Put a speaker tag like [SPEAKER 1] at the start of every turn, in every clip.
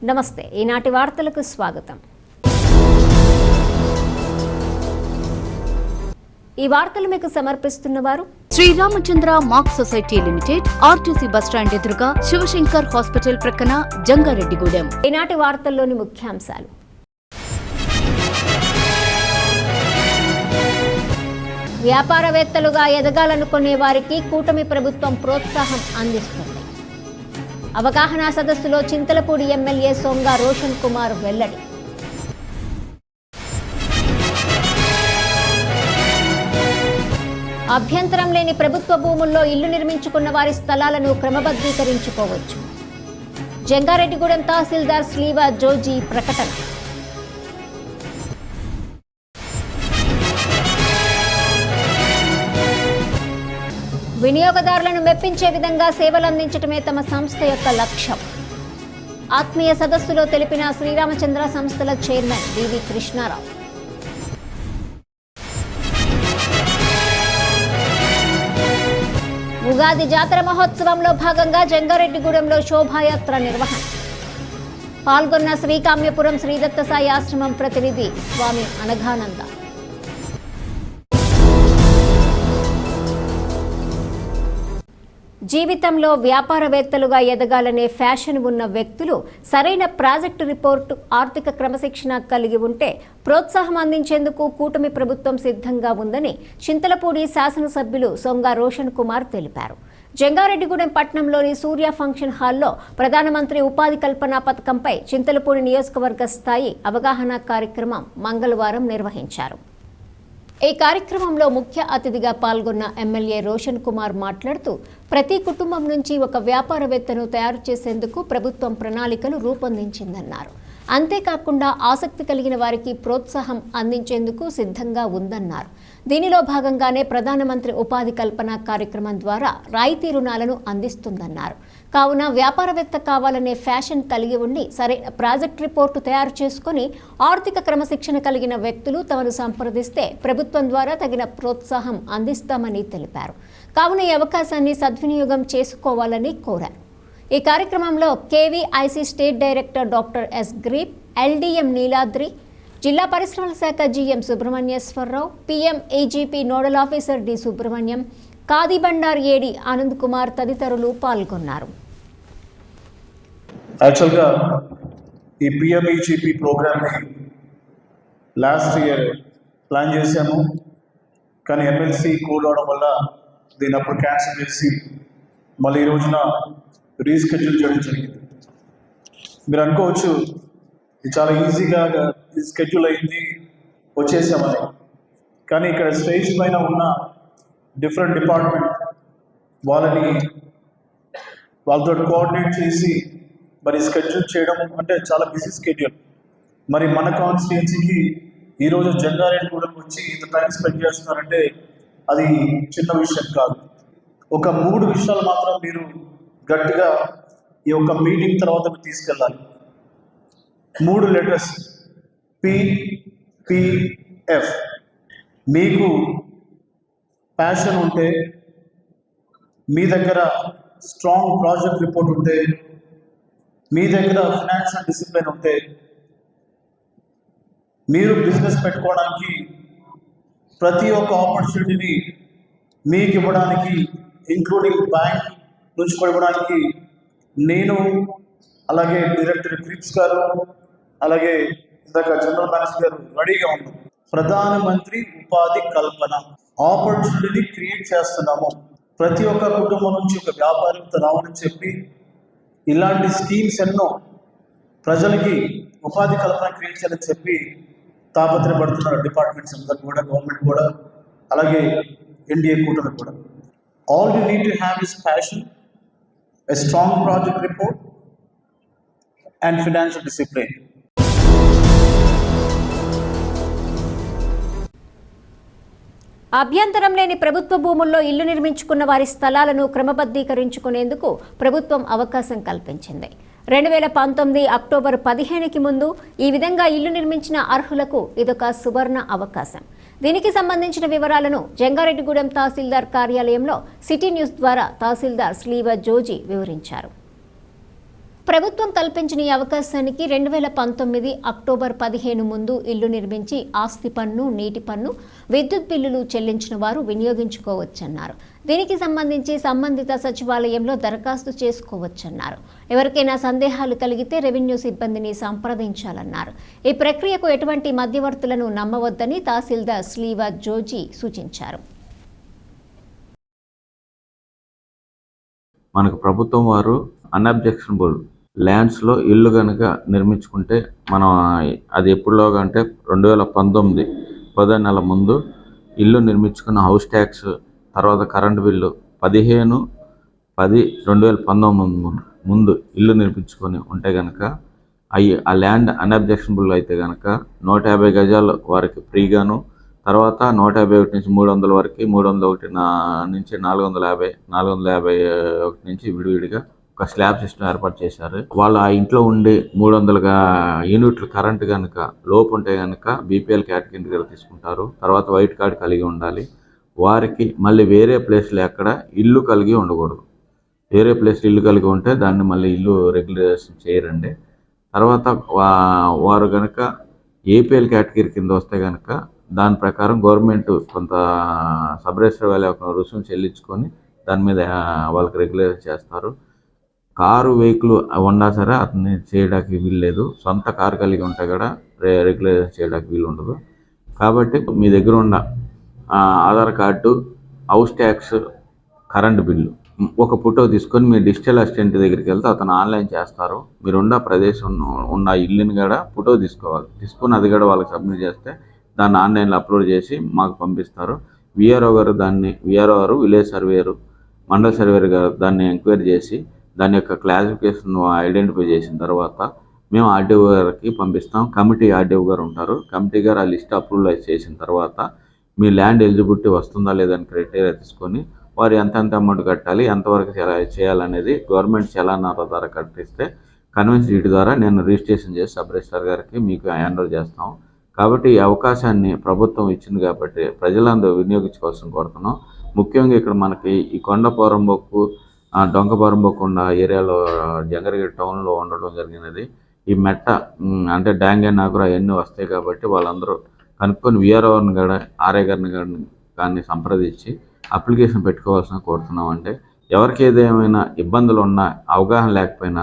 [SPEAKER 1] నమస్తే ఈనాటి వార్తలకు స్వాగతం. ఈ వార్తలు మీకు సమర్పిస్తున్నవారు
[SPEAKER 2] Sriramachandra mark society limited, RTC bus stand ఎదురుగా, శివశంకర్ హాస్పిటల్ ప్రక్కన, జంగారెడ్డిగూడెం.
[SPEAKER 1] ఈనాటి వార్తల్లోని ముఖ్యాంశాలు. వ్యాపారవేత్తలుగా ఎదగాలనుకునే వారికి కూటమి ప్రభుత్వం ప్రోత్సాహం అందిస్తుంది. అవగాహన సదస్సులో చింతలపూడి ఎమ్మెల్యే సొంగ రోషన్ కుమార్ వెల్లడి. అభ్యంతరం లేని ప్రభుత్వ భూముల్లో ఇల్లు నిర్మించుకున్న వారి స్థలాలను క్రమబద్ధీకరించుకోవచ్చు. జంగారెడ్డిగూడెం తహసీల్దార్ స్లీవ జోజీ ప్రకటన. వినియోగదారులను మెప్పించే విధంగా సేవలు అందించడమే తమ సంస్థ యొక్క లక్ష్యం. ఆత్మీయ సదస్సులో తెలిపిన శ్రీరామచంద్ర సంస్థల చైర్మన్ డివి కృష్ణారావు. ఉగాది జాతర మహోత్సవంలో భాగంగా జంగారెడ్డిగూడెంలో శోభాయాత్ర నిర్వహణ. పాల్గొన్న శ్రీకామ్యపురం శ్రీదత్తసాయి ఆశ్రమం ప్రతినిధి స్వామి అనఘానంద. జీవితంలో వ్యాపారవేత్తలుగా ఎదగాలనే ఫ్యాషన్ ఉన్న వ్యక్తులు సరైన ప్రాజెక్టు రిపోర్టు, ఆర్థిక క్రమశిక్షణ కలిగి ఉంటే ప్రోత్సాహం అందించేందుకు కూటమి ప్రభుత్వం సిద్ధంగా ఉందని చింతలపూడి శాసనసభ్యులు సొంగ రోషన్ కుమార్ తెలిపారు. జంగారెడ్డిగూడెం పట్టణంలోని సూర్య ఫంక్షన్ హాల్లో ప్రధానమంత్రి ఉపాధి కల్పన పథకంపై చింతలపూడి నియోజకవర్గ స్థాయి అవగాహన కార్యక్రమం మంగళవారం నిర్వహించారు. ఈ కార్యక్రమంలో ముఖ్య అతిథిగా పాల్గొన్న ఎమ్మెల్యే రోషన్ కుమార్ మాట్లాడుతూ, ప్రతి కుటుంబం నుంచి ఒక వ్యాపారవేత్తను తయారు చేసేందుకు ప్రభుత్వం ప్రణాళికలు రూపొందించిందన్నారు. అంతేకాకుండా ఆసక్తి కలిగిన వారికి ప్రోత్సాహం అందించేందుకు సిద్ధంగా ఉందన్నారు. దీనిలో భాగంగానే ప్రధానమంత్రి ఉపాధి కల్పన కార్యక్రమం ద్వారా రాయితీ రుణాలను అందిస్తుందన్నారు. కావున వ్యాపారవేత్త కావాలనే ఫ్యాషన్ కలిగి ఉండి సరైన ప్రాజెక్ట్ రిపోర్టు తయారు చేసుకుని ఆర్థిక క్రమశిక్షణ కలిగిన వ్యక్తులు తమను సంప్రదిస్తే ప్రభుత్వం ద్వారా తగిన ప్రోత్సాహం అందిస్తామని తెలిపారు. కావున ఈ అవకాశాన్ని సద్వినియోగం చేసుకోవాలని కోరారు. ఈ కార్యక్రమంలో KVIC state director doctor yes గ్రీప్, LDM Neeladri, జిల్లా పరిశ్రమల శాఖ GM Subrahmanyeswara Rao, PM AGP nodal officer D Subrahmanyam, khadi Bandar AD Anand Kumar తదితరులు పాల్గొన్నారు.
[SPEAKER 3] యాక్చువల్గా ఈ పిఎంఈజీపీ ప్రోగ్రామ్ని లాస్ట్ ఇయర్ ప్లాన్ చేశాము, కానీ ఎమ్మెల్సీ కూల్ అవడం వల్ల దీన్ని అప్పుడు క్యాన్సిల్ చేసి మళ్ళీ ఈ రోజున రీస్కెడ్యూల్ చేయడం జరిగింది. మీరు అనుకోవచ్చు ఇది చాలా ఈజీగా స్కెడ్యూల్ అయింది వచ్చేసామని, కానీ ఇక్కడ స్టేజ్ పైన ఉన్న డిఫరెంట్ డిపార్ట్మెంట్ వాళ్ళతో కోఆర్డినేట్ చేసి మరి స్కెడ్యూల్ చేయడం అంటే చాలా బిజీ స్కెడ్యూల్. మరి మన కాన్స్టిట్యున్సీకి ఈరోజు జంగారెడ్డిగూడెం వచ్చి ఇంత టైం స్పెండ్ చేస్తున్నారంటే అది చిన్న విషయం కాదు. ఒక 3 విషయాలు మాత్రం మీరు గట్టిగా ఈ యొక్క మీటింగ్ తర్వాత తీసుకెళ్ళాలి. 3 లెటర్స్ PPF. మీకు ప్యాషన్ ఉంటే, మీ దగ్గర స్ట్రాంగ్ ప్రాజెక్ట్ రిపోర్ట్ ఉంటే, మీ దగ్గర ఫైనాన్షియల్ డిసిప్లిన్ ఉంటే, మీరు బిజినెస్ పెట్టుకోవడానికి ప్రతి ఒక్క ఆపర్చునిటీని మీకు ఇవ్వడానికి, ఇంక్లూడింగ్ బ్యాంక్ నుంచి కూడా ఇవ్వడానికి నేను, అలాగే డైరెక్టర్ క్రిప్స్ గారు, అలాగే ఇందాక జనరల్ మేనేజర్ గారు రెడీగా ఉన్నాం. ప్రధానమంత్రి ఉపాధి కల్పన ఆపర్చునిటీని క్రియేట్ చేస్తున్నాము. ప్రతి ఒక్క కుటుంబం నుంచి ఒక వ్యాపారంతో రావాలని చెప్పి ఇలాంటి స్కీమ్స్ ఎన్నో ప్రజలకి ఉపాధి కల్పన క్రియేట్ చేయాలని చెప్పి తాపత్రయపడుతున్నారు డిపార్ట్మెంట్స్ అందరూ కూడా, గవర్నమెంట్ కూడా, అలాగే ఎన్డీఏ కూటమి కూడా. All you need to have is passion, a strong project report, and financial discipline.
[SPEAKER 1] అభ్యంతరం లేని ప్రభుత్వ భూముల్లో ఇల్లు నిర్మించుకున్న వారి స్థలాలను క్రమబద్ధీకరించుకునేందుకు ప్రభుత్వం అవకాశం కల్పించింది. 2019 అక్టోబర్ 15కి ముందు ఈ విధంగా ఇల్లు నిర్మించిన అర్హులకు ఇదొక సువర్ణ అవకాశం. దీనికి సంబంధించిన వివరాలను జంగారెడ్డిగూడెం తహసీల్దార్ కార్యాలయంలో సిటీ న్యూస్ ద్వారా తహసీల్దార్ స్లీవ జోజీ వివరించారు. ప్రభుత్వం కల్పించిన ఈ అవకాశానికి 2019 అక్టోబర్ 15 ముందు ఇల్లు నిర్మించి ఆస్తి పన్ను, నీటి పన్ను, విద్యుత్ బిల్లులు చెల్లించిన వారు వినియోగించుకోవచ్చన్నారు. దీనికి సంబంధించి సంబంధిత సచివాలయంలో దరఖాస్తు చేసుకోవచ్చన్నారు. ఎవరికైనా సందేహాలు కలిగితే రెవెన్యూ సిబ్బందిని సంప్రదించాలన్నారు. ఈ ప్రక్రియకు ఎటువంటి మధ్యవర్తులను నమ్మవద్దని తహసీల్దార్ స్లీవా జోజీ సూచించారు.
[SPEAKER 4] మనకు ప్రభుత్వం వారు అన్అబ్జెక్షనబుల్ ల్యాండ్స్లో ఇల్లు కనుక నిర్మించుకుంటే మనం అది ఎప్పుడులోగా అంటే 2019 10 నెలల ముందు ఇల్లు నిర్మించుకున్న హౌస్ ట్యాక్స్ తర్వాత కరెంటు బిల్లు 15/10/2019 ముందు ఇల్లు నిర్మించుకొని ఉంటే కనుక ఆ ల్యాండ్ అన్అబ్జెక్షనబుల్ అయితే కనుక 150 గజాలు వారికి ఫ్రీగాను, తర్వాత 151 నుంచి 300 వరకు, 301 నుంచి 450, 451 నుంచి విడివిడిగా ఒక స్లాబ్ సిస్టమ్ ఏర్పాటు చేశారు. వాళ్ళు ఆ ఇంట్లో ఉండి 300 యూనిట్లు కరెంటు కనుక లోపు ఉంటే కనుక బీపీఎల్ కేటగిరీ తీసుకుంటారు. తర్వాత వైట్ కార్డ్ కలిగి ఉండాలి. వారికి మళ్ళీ వేరే ప్లేస్లో ఎక్కడ ఇల్లు కలిగి ఉండకూడదు. వేరే ప్లేస్లో ఇల్లు కలిగి ఉంటే దాన్ని మళ్ళీ ఇల్లు రెగ్యులేషన్ చేయరండి. తర్వాత వారు కనుక ఏపీఎల్ కేటగిరీ కింద వస్తే కనుక దాని ప్రకారం గవర్నమెంట్ కొంత సబ్ రిజిస్టర్ వాల్యూ రుసుము చెల్లించుకొని దాని మీద వాళ్ళకి రెగ్యులేషన్ చేస్తారు. కారు వెహికల్ ఉన్నా సరే అతన్ని చేయడానికి వీలు లేదు. సొంత కారు కలిగి ఉంటే కూడా రెగ్యులేషన్ చేయడానికి వీలు ఉండదు. కాబట్టి మీ దగ్గర ఉన్న Aadhaar card, house tax, current bill ఒక ఫోటో తీసుకొని మీ డిజిటల్ అసిస్టెంట్ దగ్గరికి వెళ్తే అతను ఆన్లైన్ చేస్తారు. మీరున్న ప్రదేశం ఉన్న ఇల్లుని కూడా ఫోటో తీసుకోవాలి. తీసుకొని అది కూడా వాళ్ళకి సబ్మిట్ చేస్తే దాన్ని ఆన్లైన్లో అప్లోడ్ చేసి మాకు పంపిస్తారు. విఆర్ఓ గారు విలేజ్ సర్వేయరు, మండల సర్వేయర్ గారు దాన్ని ఎంక్వైరీ చేసి దాని యొక్క క్లాసిఫికేషన్ ఐడెంటిఫై చేసిన తర్వాత మేము ఆర్డీఓ గారికి పంపిస్తాం. కమిటీ ఆర్డీఓ గారు ఉంటారు. కమిటీ గారు ఆ లిస్ట్ అప్రూవల్ చేసిన తర్వాత మీ ల్యాండ్ ఎలిజిబిలిటీ వస్తుందా లేదని క్రైటీరియా తీసుకొని వారు ఎంత అమౌంట్ కట్టాలి, ఎంతవరకు చేయాలనేది గవర్నమెంట్ చలానా ద్వారా కట్టిస్తే కన్వెన్స్ డీటీ ద్వారా నేను రిజిస్ట్రేషన్ చేసి సబ్ రిజిస్ట్రార్ గారికి మీకు హ్యాండ్ ఓవర్ చేస్తాం. కాబట్టి ఈ అవకాశాన్ని ప్రభుత్వం ఇచ్చింది కాబట్టి ప్రజలందరూ వినియోగించుకోవాల్సిన కోరుతున్నాం. ముఖ్యంగా ఇక్కడ మనకి ఈ కొండపోరంబొక్కు, డొంకపోరంబొక్కు ఏరియాలో జంగారెడ్డి టౌన్లో ఉండడం జరిగినది. ఈ మెట్ట అంటే డ్యాంగ్ అండ్ నాగుర అవన్నీ వస్తాయి కాబట్టి వాళ్ళందరూ కనుక్కొని విఆర్ఓని కూడా ఆర్ఐ గారిని కానీ సంప్రదించి అప్లికేషన్ పెట్టుకోవాల్సిన కోరుతున్నాం. అంటే ఎవరికి ఏదేమైనా ఇబ్బందులు ఉన్నా, అవగాహన లేకపోయినా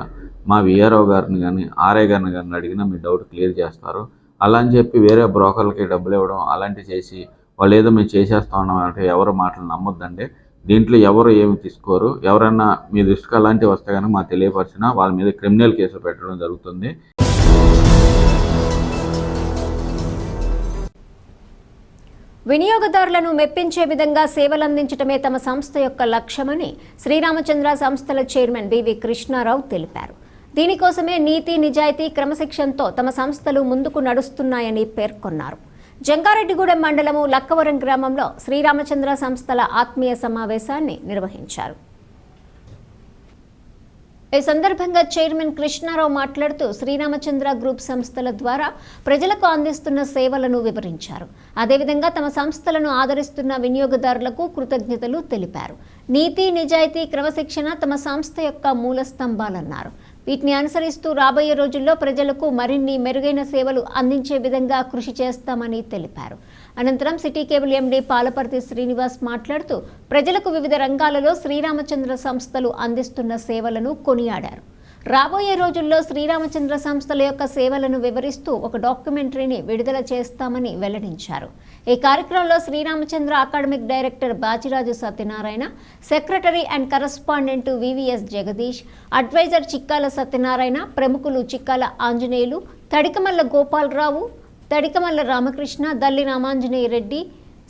[SPEAKER 4] మా విఆర్ఓ గారిని కానీ ఆర్ఐ గారిని అడిగినా మీ డౌట్ క్లియర్ చేస్తారు. అలా అని చెప్పి వేరే బ్రోకర్లకి డబ్బులు ఇవ్వడం అలాంటివి చేసి వాళ్ళు ఏదో మేము చేసేస్తా ఉన్నాం అంటే ఎవరు మాటలు నమ్మొద్దండి. దీంట్లో ఎవరు ఏమి తీసుకోరు. ఎవరైనా మీ దృష్టికి అలాంటివి వస్తే కనుక మాకు తెలియపరిచినా వాళ్ళ మీద క్రిమినల్ కేసులు పెట్టడం జరుగుతుంది.
[SPEAKER 1] వినియోగదారులను మెప్పించే విధంగా సేవలందించడమే తమ సంస్థ యొక్క లక్ష్యమని శ్రీరామచంద్ర సంస్థల చైర్మన్ బివి కృష్ణారావు తెలిపారు. దీనికోసమే నీతి, నిజాయితీ, క్రమశిక్షణతో తమ సంస్థలు ముందుకు నడుస్తున్నాయని పేర్కొన్నారు. జంగారెడ్డిగూడెం మండలము లక్కవరం గ్రామంలో శ్రీరామచంద్ర సంస్థల ఆత్మీయ సమావేశాన్ని నిర్వహించారు. ఈ సందర్భంగా చైర్మన్ కృష్ణారావు మాట్లాడుతూ శ్రీరామచంద్ర గ్రూప్ సంస్థల ద్వారా ప్రజలకు అందిస్తున్న సేవలను వివరించారు. అదేవిధంగా తమ సంస్థలను ఆదరిస్తున్న వినియోగదారులకు కృతజ్ఞతలు తెలిపారు. నీతి, నిజాయితీ, క్రమశిక్షణ తమ సంస్థ యొక్క మూల స్తంభాలన్నారు. వీటిని అనుసరిస్తూ రాబోయే రోజుల్లో ప్రజలకు మరిన్ని మెరుగైన సేవలు అందించే విధంగా కృషి చేస్తామని తెలిపారు. అనంతరం city cable MD Palaparthi Srinivas మాట్లాడుతూ ప్రజలకు వివిధ రంగాలలో శ్రీరామచంద్ర సంస్థలు అందిస్తున్న సేవలను కొనియాడారు. రాబోయే రోజుల్లో శ్రీరామచంద్ర సంస్థల యొక్క సేవలను వివరిస్తూ ఒక డాక్యుమెంటరీని విడుదల చేస్తామని వెల్లడించారు. ఈ కార్యక్రమంలో Sriramachandra academic director Bachiraju Satyanarayana, secretary and correspondent VVS Jagadish, adviser Chikkala Satyanarayana, ప్రముఖులు చిక్కాల ఆంజనేయులు, తడికమల్ల గోపాలరావు, తడికమల్ల రామకృష్ణ, దల్లి రామాంజనేయ రెడ్డి,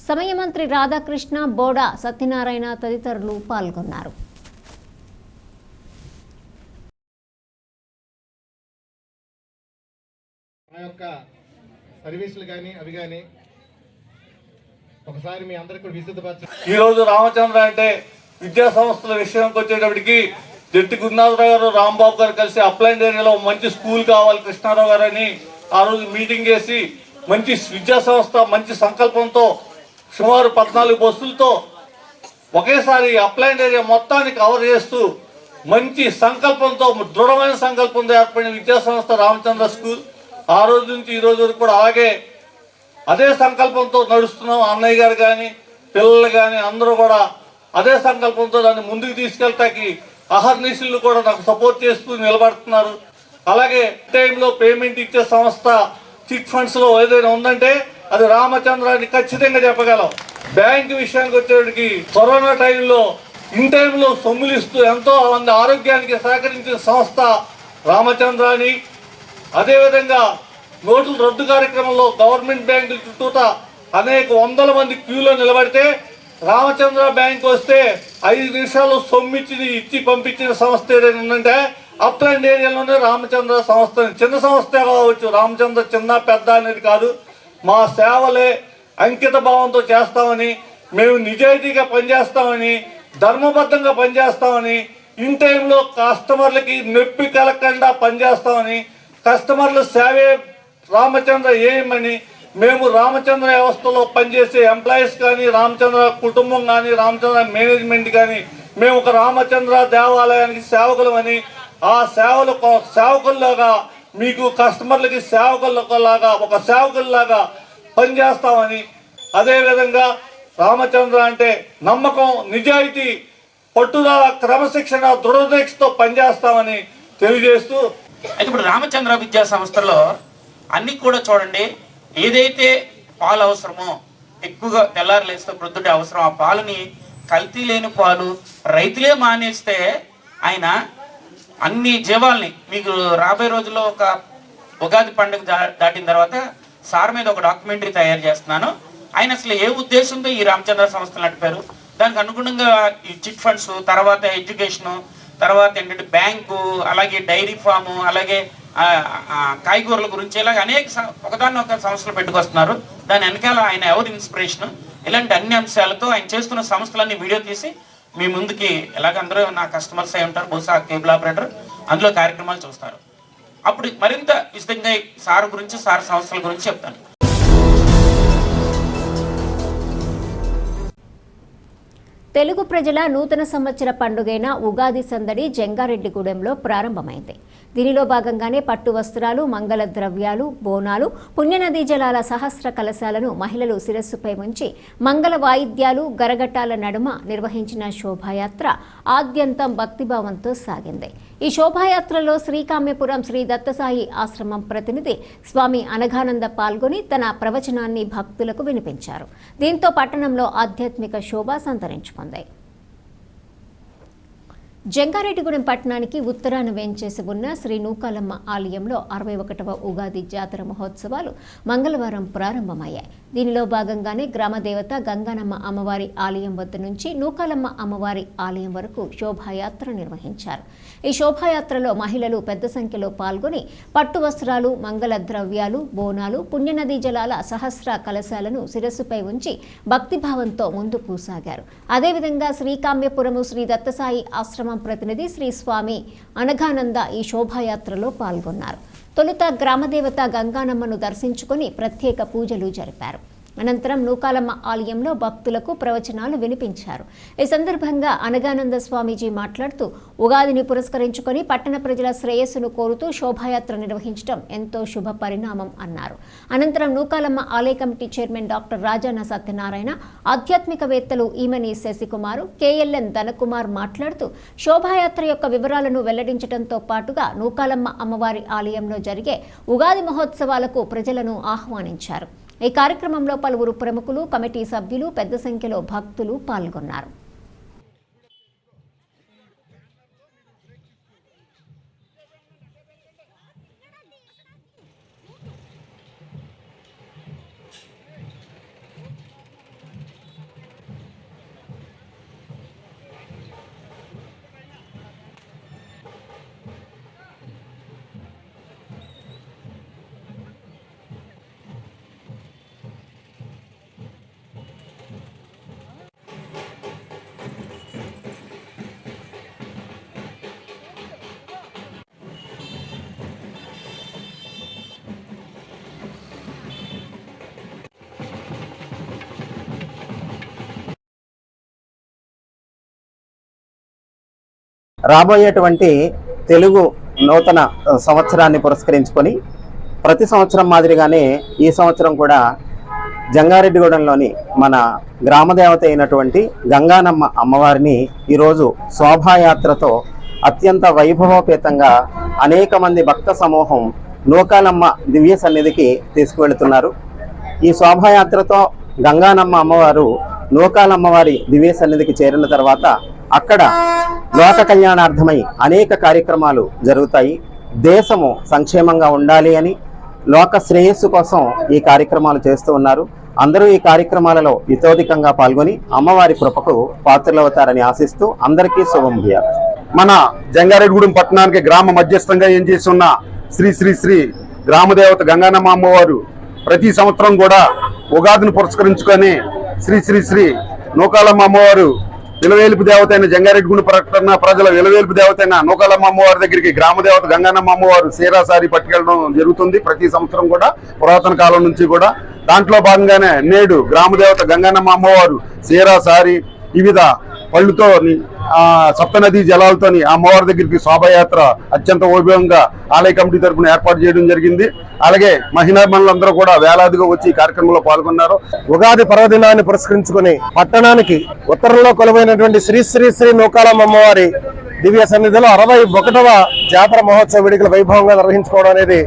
[SPEAKER 1] సమయమంత్రి రాధాకృష్ణ, బోడా సత్యనారాయణ తదితరులు పాల్గొన్నారు.
[SPEAKER 5] ఆ యొక్క సర్వీసులు కానీ అవి కానీ ఒకసారి మీ అందరికీ విశుద్ధపరచ.
[SPEAKER 6] ఈరోజు రామచంద్ర అంటే విద్యా సంస్థల విషయానికి వచ్చేటప్పటికి జట్టి గురునాథరావు గారు, రాంబాబు గారు కలిసి అప్లైన్ ఏరియాలో మంచి స్కూల్ కావాలి కృష్ణారావు గారు అని ఆ రోజు మీటింగ్ చేసి మంచి విద్యా సంస్థ మంచి సంకల్పంతో సుమారు 14 బస్సులతో ఒకేసారి అప్లైన్ ఏరియా మొత్తాన్ని కవర్ చేస్తూ మంచి సంకల్పంతో, దృఢమైన సంకల్పంతో ఏర్పడిన విద్యా సంస్థ రామచంద్ర స్కూల్. ఆ రోజు నుంచి ఈ రోజు వరకు కూడా అలాగే అదే సంకల్పంతో నడుస్తున్నాం. అన్నయ్య గారు కానీ పిల్లలు కానీ అందరూ కూడా అదే సంకల్పంతో దాన్ని ముందుకు తీసుకెళ్తాకి అహర్నిశలు కూడా నాకు సపోర్ట్ చేస్తూ నిలబడుతున్నారు. అలాగే టైంలో పేమెంట్ ఇచ్చే సంస్థ చిట్ ఫండ్స్లో ఏదైనా ఉందంటే అది రామచంద్ర అని ఖచ్చితంగా చెప్పగలం. బ్యాంక్ విషయానికి వచ్చేటికి కరోనా టైంలో ఇన్ టైంలో సొమ్ములిస్తూ ఎంతో మంది ఆరోగ్యానికి సహకరించిన సంస్థ రామచంద్ర అని. అదేవిధంగా నోట్ల రద్దు కార్యక్రమంలో గవర్నమెంట్ బ్యాంకుల చుట్టూత అనేక వందల మంది క్యూలో నిలబడితే రామచంద్ర బ్యాంక్ వస్తే 5 నిమిషాలు ఇచ్చి పంపించిన సంస్థ ఏదైనా ఉందంటే అప్లాండ్ ఏరియాలోనే రామచంద్ర సంస్థ. చిన్న సంస్థ కావచ్చు, రామచంద్ర చిన్న పెద్ద అనేది కాదు. మా సేవలే అంకిత భావంతో చేస్తామని, మేము నిజాయితీగా పనిచేస్తామని, ధర్మబద్ధంగా పనిచేస్తామని, ఇన్ టైంలో కస్టమర్లకి నొప్పి కలగకుండా పనిచేస్తామని, కస్టమర్ల సేవే రామచంద్ర ఏమని, మేము రామచంద్ర వ్యవస్థలో పనిచేసే ఎంప్లాయీస్ కానీ, రామచంద్ర కుటుంబం కానీ, రామచంద్ర మేనేజ్మెంట్ కానీ మేము ఒక రామచంద్ర దేవాలయానికి సేవకులమని, ఆ సేవకుల్లాగా మీకు కస్టమర్లకి సేవకుల్లాగా ఒక సేవకుల్లాగా పనిచేస్తామని, అదేవిధంగా రామచంద్ర అంటే నమ్మకం, నిజాయితీ, పట్టుదల, క్రమశిక్షణ, దృఢదీక్షతో పనిచేస్తామని తెలియజేస్తూ,
[SPEAKER 7] అయితే ఇప్పుడు రామచంద్ర విద్యా సంస్థలో అన్ని కూడా చూడండి, ఏదైతే పాలు అవసరమో ఎక్కువగా తెల్లారు లేస్తే ప్రొద్దుటి అవసరం, ఆ పాలని కల్తీ లేని పాలు రైతులే మానేస్తే ఆయన అన్ని జీవాల్ని, మీకు రాబోయే రోజుల్లో ఒక ఉగాది పండుగ దాటిన తర్వాత సార్ మీద ఒక డాక్యుమెంటరీ తయారు చేస్తున్నాను. ఆయన అసలు ఏ ఉద్దేశంతో ఈ రామచంద్ర సంస్థలు నడిపారు, దానికి అనుగుణంగా ఈ చిట్ ఫండ్స్, తర్వాత ఎడ్యుకేషను, తర్వాత ఏంటంటే బ్యాంకు, అలాగే డైరీ ఫాము, అలాగే కాయగూరల గురించి ఇలాగ అనేక ఒకదాన్ని ఒక సంస్థలు పెట్టుకొస్తున్నారు. దాని వెనకాల ఆయన ఎవరు ఇన్స్పిరేషన్, ఇలాంటి అన్ని అంశాలతో ఆయన చేస్తున్న సంస్థలన్నీ వీడియో తీసి మీ ముందుకి ఎలాగ అందరూ నా కస్టమర్స్ అయి ఉంటారు, బహుశా కేబుల్ ఆపరేటర్ అందులో కార్యక్రమాలు చూస్తారు. అప్పుడు మరింత విస్తృతంగా సార్ గురించి, సార్ సంస్థల గురించి చెప్తాను.
[SPEAKER 1] తెలుగు ప్రజల నూతన సంవత్సర పండుగైన ఉగాది సందడి జంగారెడ్డిగూడెంలో ప్రారంభమైంది. దీనిలో భాగంగానే పట్టు వస్త్రాలు, మంగళ ద్రవ్యాలు, బోనాలు, పుణ్యనదీ జలాల సహస్ర కలశాలను మహిళలు శిరస్సుపై ఉంచి మంగళ వాయిద్యాలు, గరగటాల నడుమ నిర్వహించిన శోభాయాత్ర ఆద్యంతం భక్తిభావంతో సాగింది. ఈ శోభాయాత్రలో శ్రీకామ్యపురం శ్రీ దత్తసాయి ఆశ్రమం ప్రతినిధి స్వామి అనఘానంద పాల్గొని తన ప్రవచనాన్ని భక్తులకు వినిపించారు. దీంతో పట్టణంలో ఆధ్యాత్మిక శోభ సంతరించుకుంది. జంగారెడ్డిగూడెం పట్టణానికి ఉత్తరాన వేంచేసి ఉన్న శ్రీ నూకాలమ్మ ఆలయంలో 61వ ఉగాది జాతర మహోత్సవాలు మంగళవారం ప్రారంభమయ్యాయి. దీనిలో భాగంగానే గ్రామదేవత గంగానమ్మ అమ్మవారి ఆలయం వద్ద నుంచి నూకాలమ్మ అమ్మవారి ఆలయం వరకు శోభాయాత్ర నిర్వహించారు. ఈ శోభాయాత్రలో మహిళలు పెద్ద సంఖ్యలో పాల్గొని పట్టు వస్త్రాలు, మంగళ ద్రవ్యాలు, బోనాలు, పుణ్యనదీ జలాల సహస్ర కలశాలను శిరస్సుపై ఉంచి భక్తిభావంతో ముందుకు సాగారు. అదేవిధంగా శ్రీకామ్యపురము శ్రీ దత్తసాయి ఆశ్రమం ప్రతినిధి శ్రీ స్వామి అనఘానంద ఈ శోభాయాత్రలో పాల్గొన్నారు. తొలుత గ్రామదేవత గంగానమ్మను దర్శించుకొని ప్రత్యేక పూజలు జరిపారు. అనంతరం నూకాలమ్మ ఆలయంలో భక్తులకు ప్రవచనాలు వినిపించారు. ఈ సందర్భంగా అనఘానంద స్వామీజీ మాట్లాడుతూ ఉగాదిని పురస్కరించుకొని పట్టణ ప్రజల శ్రేయస్సును కోరుతూ శోభాయాత్ర నిర్వహించడం ఎంతో శుభ పరిణామం అన్నారు. అనంతరం నూకాలమ్మ ఆలయ committee chairman doctor Rajana Satyanarayana, ఆధ్యాత్మికవేత్తలు ఈమని శశికుమారు, కేఎల్ఎన్ ధనకుమార్ మాట్లాడుతూ శోభాయాత్ర యొక్క వివరాలను వెల్లడించడంతో పాటుగా నూకాలమ్మ అమ్మవారి ఆలయంలో జరిగే ఉగాది మహోత్సవాలకు ప్రజలను ఆహ్వానించారు. ఈ కార్యక్రమంలో పలువురు ప్రముఖులు, కమిటీ సభ్యులు, పెద్ద సంఖ్యలో భక్తులు పాల్గొన్నారు.
[SPEAKER 8] రాబోయేటువంటి తెలుగు నూతన సంవత్సరాన్ని పురస్కరించుకొని ప్రతి సంవత్సరం మాదిరిగానే ఈ సంవత్సరం కూడా జంగారెడ్డిగూడెంలోని మన గ్రామదేవత అయినటువంటి గంగానమ్మ అమ్మవారిని ఈరోజు శోభాయాత్రతో అత్యంత వైభవోపేతంగా అనేక మంది భక్త సమూహం నూకాలమ్మ దివ్య సన్నిధికి తీసుకువెళుతున్నారు. ఈ శోభాయాత్రతో గంగానమ్మ అమ్మవారు నూకాలమ్మవారి దివ్య సన్నిధికి చేరిన తర్వాత అక్కడ లోక కళ్యాణార్థమై అనేక కార్యక్రమాలు జరుగుతాయి. దేశము సంక్షేమంగా ఉండాలి అని లోక శ్రేయస్సు కోసం ఈ కార్యక్రమాలు చేస్తూ ఉన్నారు. అందరూ ఈ కార్యక్రమాలలో ఇతోధికంగా పాల్గొని అమ్మవారి కృపకు పాత్రలవుతారని ఆశిస్తూ అందరికీ శుభం భూయాత్.
[SPEAKER 9] మన జంగారెడ్డిగూడెం పట్టణానికి గ్రామ మధ్యస్థంగా ఏం చేస్తున్న శ్రీ శ్రీ శ్రీ గ్రామదేవత గంగానమ్మ అమ్మవారు ప్రతి సంవత్సరం కూడా ఉగాదిని పురస్కరించుకొని శ్రీ శ్రీ శ్రీ నూకాలమ్మ అమ్మవారు విలవేలుపు దేవత అయిన జంగారెడ్డిగూడెం పట్టణ ప్రజల విలవేలుపు దేవత అయిన నూకాలమ్మ అమ్మవారి దగ్గరికి గ్రామదేవత గంగానమ్మ అమ్మవారు సీరాసారి పట్టుకెళ్ళడం జరుగుతుంది ప్రతి సంవత్సరం కూడా, పురాతన కాలం నుంచి కూడా. దాంట్లో భాగంగానే నేడు గ్రామదేవత గంగానమ్మ అమ్మవారు సీరాసారి వివిధ పళ్ళుతో సప్తనదీ జలాలతోని అమ్మవారి దగ్గరికి శోభాయాత్ర అత్యంత వైభవంగా ఆలయ కమిటీ తరఫున ఏర్పాటు చేయడం జరిగింది. అలాగే మహిళా మనులందరూ కూడా వేలాదిగా వచ్చి ఈ కార్యక్రమంలో పాల్గొన్నారు.
[SPEAKER 5] ఉగాది పర్వదినాన్ని పురస్కరించుకుని పట్టణానికి ఉత్తరంలో కొలువైనటువంటి శ్రీ శ్రీ శ్రీ నూకాలమ్మ అమ్మవారి దివ్య సన్నిధిలో 61వ జాతర మహోత్సవ వేడుకలు వైభవంగా నిర్వహించుకోవడం అనేది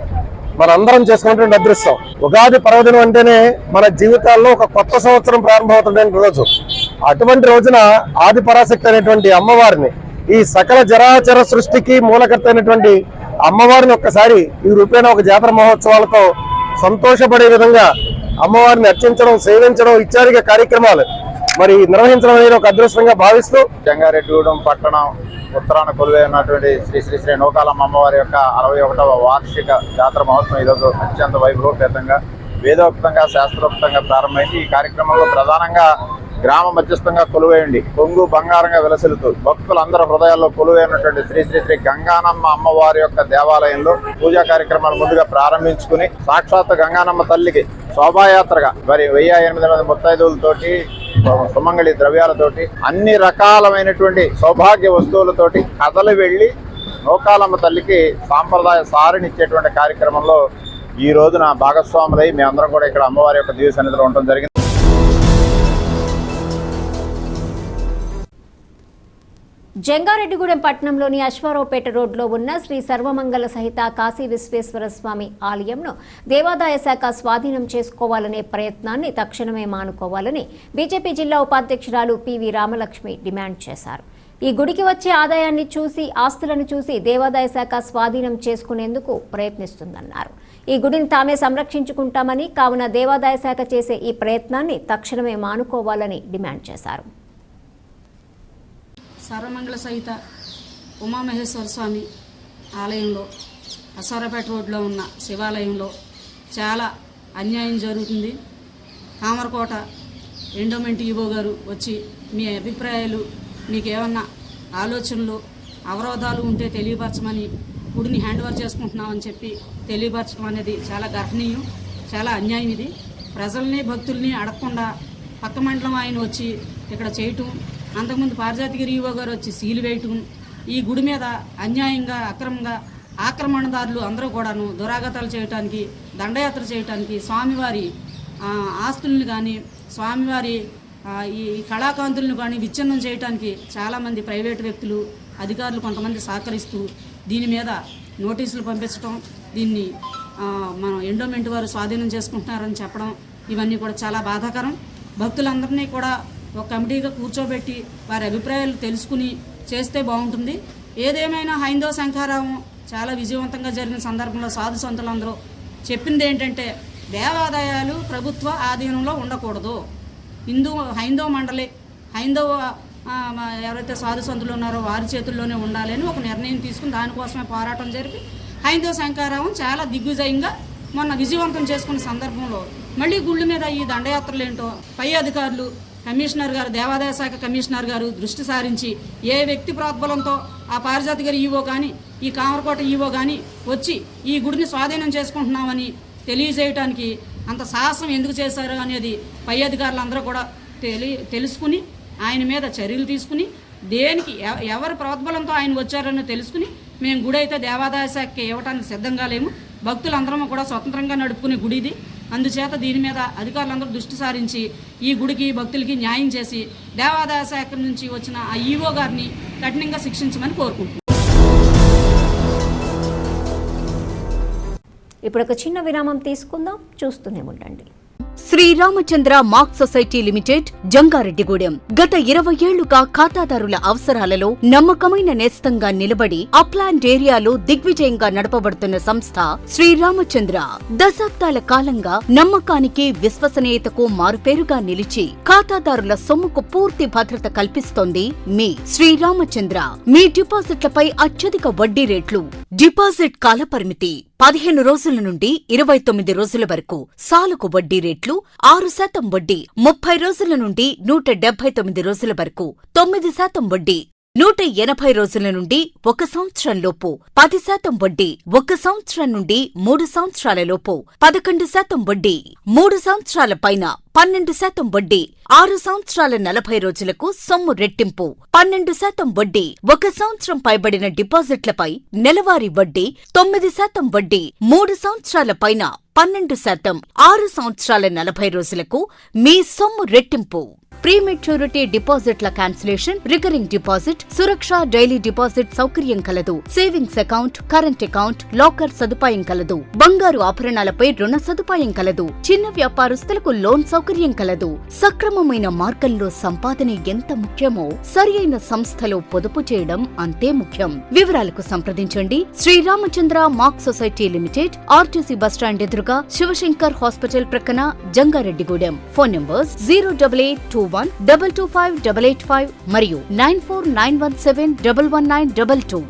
[SPEAKER 5] మనందరం చేసుకున్నటువంటి అదృష్టం. ఉగాది పర్వదినం అంటేనే మన జీవితాల్లో ఒక కొత్త సంవత్సరం ప్రారంభమవుతున్న రోజు. అటువంటి రోజున ఆది పరాశక్తి అనేటువంటి అమ్మవారిని, ఈ సకల జరాచర సృష్టికి మూలకర్త అయినటువంటి అమ్మవారిని ఒక్కసారి ఈ రూపేణ ఒక జాతర మహోత్సవాలతో సంతోషపడే విధంగా అమ్మవారిని అర్చించడం, సేవించడం ఇత్యాది కార్యక్రమాలు మరి నిర్వహించడం అనేది ఒక అదృష్టంగా భావిస్తూ
[SPEAKER 9] జంగారెడ్డిగూడెం పట్టణం ఉత్తరాన కొలువై ఉన్నటువంటి శ్రీ శ్రీ శ్రీ నూకాలమ్మ అమ్మవారి యొక్క 61వ వార్షిక జాతర మహోత్సవం ఈరోజు అత్యంత వైభవపేతంగా వేదోక్తంగా శాస్త్రోక్తంగా ప్రారంభమైంది. ఈ కార్యక్రమంలో ప్రధానంగా గ్రామ మధ్యస్థంగా కొలువేయండి కొంగు బంగారంగా విలసిల్లుతూ భక్తులందరూ హృదయాల్లో కొలువైనటువంటి శ్రీ శ్రీ శ్రీ గంగానమ్మ అమ్మవారి యొక్క దేవాలయంలో పూజా కార్యక్రమాలు ముందుగా ప్రారంభించుకుని సాక్షాత్ గంగానమ్మ తల్లికి శోభాయాత్రగా మరి 1008 ముత్తైదువులతోటి సుమంగళి ద్రవ్యాలతోటి అన్ని రకాలమైనటువంటి సౌభాగ్య వస్తువులతోటి కథలు వెళ్లి నూకాలమ్మ తల్లికి సాంప్రదాయ సారిని ఇచ్చేటువంటి కార్యక్రమంలో ఈ రోజున భాగస్వాములై మేమందరం కూడా ఇక్కడ అమ్మవారి యొక్క దివ్య సన్నిధిలో ఉండడం జరిగింది.
[SPEAKER 1] జంగారెడ్డిగూడెం పట్టణంలోని అశ్వారావుపేట రోడ్లో ఉన్న శ్రీ సర్వమంగళ సహిత కాశీ విశ్వేశ్వర స్వామి ఆలయంను దేవాదాయ శాఖ స్వాధీనం చేసుకోవాలనే ప్రయత్నాన్ని తక్షణమే మానుకోవాలని బీజేపీ జిల్లా ఉపాధ్యక్షురాలు పివి రామలక్ష్మి డిమాండ్ చేశారు. ఈ గుడికి వచ్చే ఆదాయాన్ని చూసి, ఆస్తులను చూసి దేవాదాయ శాఖ స్వాధీనం చేసుకునేందుకు ప్రయత్నిస్తుందన్నారు. ఈ గుడిని తామే సంరక్షించుకుంటామని, కావున దేవాదాయ శాఖ చేసే ఈ ప్రయత్నాన్ని తక్షణమే మానుకోవాలని డిమాండ్ చేశారు.
[SPEAKER 10] సర్వమంగళ సహిత ఉమామహేశ్వర స్వామి ఆలయంలో అశ్వారావుపేట రోడ్లో ఉన్న శివాలయంలో చాలా అన్యాయం జరుగుతుంది. కామరకోట ఎండోమెంట్ ఈవో గారు వచ్చి మీ అభిప్రాయాలు, మీకు ఏమన్నా ఆలోచనలు, అవరోధాలు ఉంటే తెలియపరచమని గుడిని హ్యాండ్ ఓవర్ చేసుకుంటున్నామని చెప్పి తెలియపరచడం అనేది చాలా గర్హనీయం, చాలా అన్యాయం. ఇది ప్రజల్ని భక్తుల్ని అడగకుండా పక్క మండలం ఆయన వచ్చి ఇక్కడ చేయటం, అంతకుముందు పారిజాతిగిరి ఈవో గారు వచ్చి సీలు వేయటం, ఈ గుడి మీద అన్యాయంగా అక్రమంగా ఆక్రమణదారులు అందరూ కూడాను దురాగతాలు చేయటానికి, దండయాత్ర చేయటానికి, స్వామివారి ఆస్తుల్ని కానీ స్వామివారి ఈ కళాకాంతులను కానీ విచ్ఛిన్నం చేయటానికి చాలామంది ప్రైవేటు వ్యక్తులు, అధికారులు కొంతమంది సహకరిస్తూ దీని మీద నోటీసులు పంపించడం, దీన్ని మనం ఎండోమెంట్ వారు స్వాధీనం చేసుకుంటున్నారని చెప్పడం, ఇవన్నీ కూడా చాలా బాధాకరం. భక్తులందరినీ కూడా ఒక కమిటీగా కూర్చోబెట్టి వారి అభిప్రాయాలు తెలుసుకుని చేస్తే బాగుంటుంది. ఏదేమైనా హైందవ శంఖారావం చాలా విజయవంతంగా జరిగిన సందర్భంలో సాధు సంతులందరూ చెప్పింది ఏంటంటే దేవాదాయాలు ప్రభుత్వ ఆధీనంలో ఉండకూడదు, హైందవ మండలి, హైందవ ఎవరైతే సాధు సంతులు ఉన్నారో వారి చేతుల్లోనే ఉండాలి అని ఒక నిర్ణయం తీసుకుని దానికోసమే పోరాటం జరిపి హైందవ శంఖారావం చాలా దిగ్విజయంగా మొన్న విజయవంతం చేసుకున్న సందర్భంలో మళ్ళీ గుళ్ళ మీద ఈ దండయాత్రలు ఏంటో పై అధికారులు, కమిషనర్ గారు, దేవాదాయ శాఖ కమిషనర్ గారు దృష్టి సారించి ఏ వ్యక్తి ప్రోద్బలంతో ఆ పారిజాతిగిరి ఈవో కానీ ఈ కామరకోట ఈవో కానీ వచ్చి ఈ గుడిని స్వాధీనం చేసుకుంటున్నామని తెలియజేయడానికి అంత సాహసం ఎందుకు చేశారు అనేది పై అధికారులందరూ కూడా తెలుసుకుని ఆయన మీద చర్యలు తీసుకుని దేనికి ఎవరి ప్రోద్బలంతో ఆయన వచ్చారని తెలుసుకుని మేము గుడి అయితే దేవాదాయ శాఖకి ఇవ్వడానికి సిద్ధంగా లేము. భక్తులందరం కూడా స్వతంత్రంగా నడుపుకునే గుడి ఇది. అందుచేత దీని మీద అధికారులందరూ దృష్టి సారించి ఈ గుడికి భక్తులకి న్యాయం చేసి దేవాదాయ శాఖ నుంచి వచ్చిన ఆ ఈవో గారిని కఠినంగా శిక్షించమని కోరుకుంటున్నాం.
[SPEAKER 1] ఇప్పుడు ఒక చిన్న విరామం తీసుకుందాం, చూస్తూనే ఉండండి.
[SPEAKER 2] Sriramachandra mark society limited, Jangareddygudem. గత 20 ఏళ్లుగా ఖాతాదారుల అవసరాలలో నమ్మకమైన నేస్తంగా నిలబడి అప్లాండ్ ఏరియాలో దిగ్విజయంగా నడపబడుతున్న సంస్థ శ్రీరామచంద్ర. దశాబ్దాల కాలంగా నమ్మకానికి, విశ్వసనీయతకు మారుపేరుగా నిలిచి ఖాతాదారుల సొమ్ముకు పూర్తి భద్రత కల్పిస్తోంది మీ శ్రీరామచంద్ర. మీ డిపాజిట్లపై అత్యధిక వడ్డీ రేట్లు, డిపాజిట్ కాలపరిమితి 15 రోజుల నుండి 29 రోజుల వరకు, సాలుకు వడ్డీ రేట్లు 6% వడ్డీ, 30 రోజుల నుండి 179 రోజుల వరకు 9% వడ్డీ, 180 రోజుల నుండి 1 సంవత్సరం లోపు 10% వడ్డీ, 1 సంవత్సరం నుండి 3 సంవత్సరాల లోపు 11% వడ్డీ, 3 సంవత్సరాల పైన 12% వడ్డీ, 6 సంవత్సరాల 40 రోజులకు సొమ్ము రెట్టింపు 12% వడ్డీ, 1 సంవత్సరం పైబడిన డిపాజిట్లపై నెలవారీ వడ్డీ 9% వడ్డీ, 3 సంవత్సరాల పైన 12%, 6 సంవత్సరాల 40 రోజులకు మీ సొమ్ము రెట్టింపు. ప్రీమెచ్యూరిటీ డిపాజిట్ల క్యాన్సిలేషన్, రికరింగ్ డిపాజిట్, సురక్ష డైలీ డిపాజిట్ సౌకర్యం కలదు. Savings account, current account, locker సదుపాయం కలదు. బంగారు ఆభరణాలపై రుణ సదుపాయం కలదు. చిన్న వ్యాపారస్తులకు లోన్ సౌకర్యం కలదు. సక్రమమైన మార్గంలో సంపాదన ఎంత ముఖ్యమో సరియైన సంస్థలో పొదుపు చేయడం అంతే ముఖ్యం. వివరాలకు సంప్రదించండి. Sriramachandra mark society limited, RTC bus stand ఎదురుగా, శివశంకర్ హాస్పిటల్ ప్రక్కన, జంగారెడ్డిగూడెం. ఫోన్ నంబర్స్ 08821225885 మరియు 9491711922.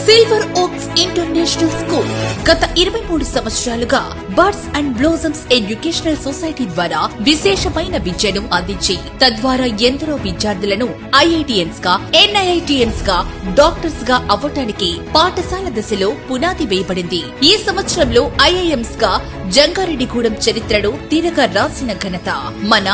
[SPEAKER 11] సిల్వర్ ఓక్స్ ఇంటర్నేషనల్ స్కూల్ గత 23 సంవత్సరాలుగా birds and blossoms educational society ద్వారా విశేషమైన విద్యను అందించి తద్వారా ఎందరో విద్యార్థులను ఐఐటిఎన్స్ గా, ఎన్ఐఐటిఎన్స్ గా, డాక్టర్స్ గా అవ్వటానికి పాఠశాల దశలో పునాది వేయబడింది. ఈ సంవత్సరంలో ఐఐఎంస్ గా జంగారెడ్డిగూడెం చరిత్రను తిరగ రాసిన ఘనత మన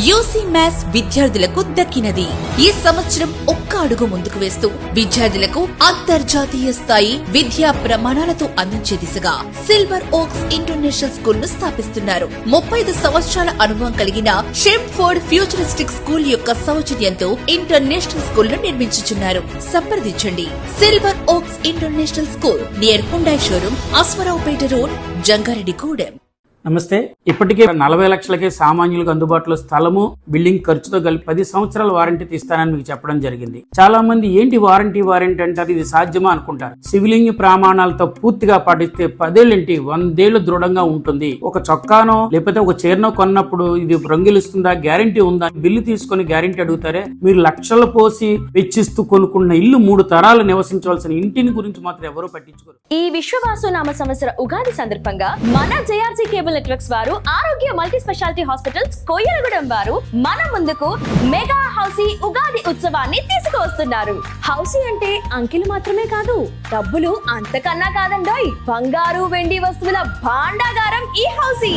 [SPEAKER 11] యూసీ మ్యాథ్స్ విద్యార్థులకు దక్కినది. ఈ సంవత్సరం ఒక్క అడుగు ముందుకు వేస్తూ విద్యార్థులకు అంతర్జాతీయ స్థాయి విద్యా ప్రమాణాలతో అందించే దిశగా సిల్వర్ ఓక్స్ ఇంటర్నేషనల్ స్కూల్ ను స్థాపిస్తున్నారు. 35 సంవత్సరాల అనుభవం కలిగిన షెంఫోర్డ్ ఫ్యూచరిస్టిక్ స్కూల్ యొక్క సౌజన్యంతో ఇంటర్నేషనల్ స్కూల్ ను నిర్మించుచున్నారు. సంప్రదించండి. Silver oaks international school near Hyundai showroom, Aswaraopeta road, Jangareddygudem.
[SPEAKER 12] నమస్తే. ఇప్పటికే 40 లక్షలకే సామాన్యులకు అందుబాటులో స్థలము, బిల్డింగ్ ఖర్చుతో కలిపి 10 సంవత్సరాల వారంటీ తీస్తానని మీకు చెప్పడం జరిగింది. చాలా మంది ఏంటి వారంటీ అంటారు, ఇది సాధ్యమా అనుకుంటారు. సివిలింగ్ ప్రమాణాలతో పూర్తిగా పాటిస్తే 10 ఏళ్ళేంటి 100 ఏళ్లు దృఢంగా ఉంటుంది. ఒక చొక్కానో లేకపోతే ఒక చీరనో కొన్నప్పుడు ఇది రంగులిస్తుందా, గ్యారంటీ ఉందా, బిల్లు తీసుకుని గ్యారంటీ అడుగుతారే. మీరు లక్షలు పోసి వెచ్చిస్తూ కొనుక్కున్న ఇల్లు 3 తరాలు నివసించవలసిన ఇంటిని గురించి మాత్రం ఎవరూ పట్టించుకోరు.
[SPEAKER 13] ఈ విశ్వవాసు నామ సంవత్సర ఉగాది సందర్భంగా మన జేఆర్సీ కేబుల్ నెట్వర్క్స్ వారు ఆరోగ్య మల్టీ స్పెషాలిటీ హాస్పిటల్స్ కొయ్యలగూడెం వారు మన ముందుకు మెగా హౌసీ ఉగాది ఉత్సవాన్ని తీసుకువస్తున్నారు. హౌసీ అంటే అంకెలు మాత్రమే కాదు, డబ్బులు అంతకన్నా కాదండోయ్. బంగారు, వెండి వస్తువుల భాండాగారం ఈ హౌసీ.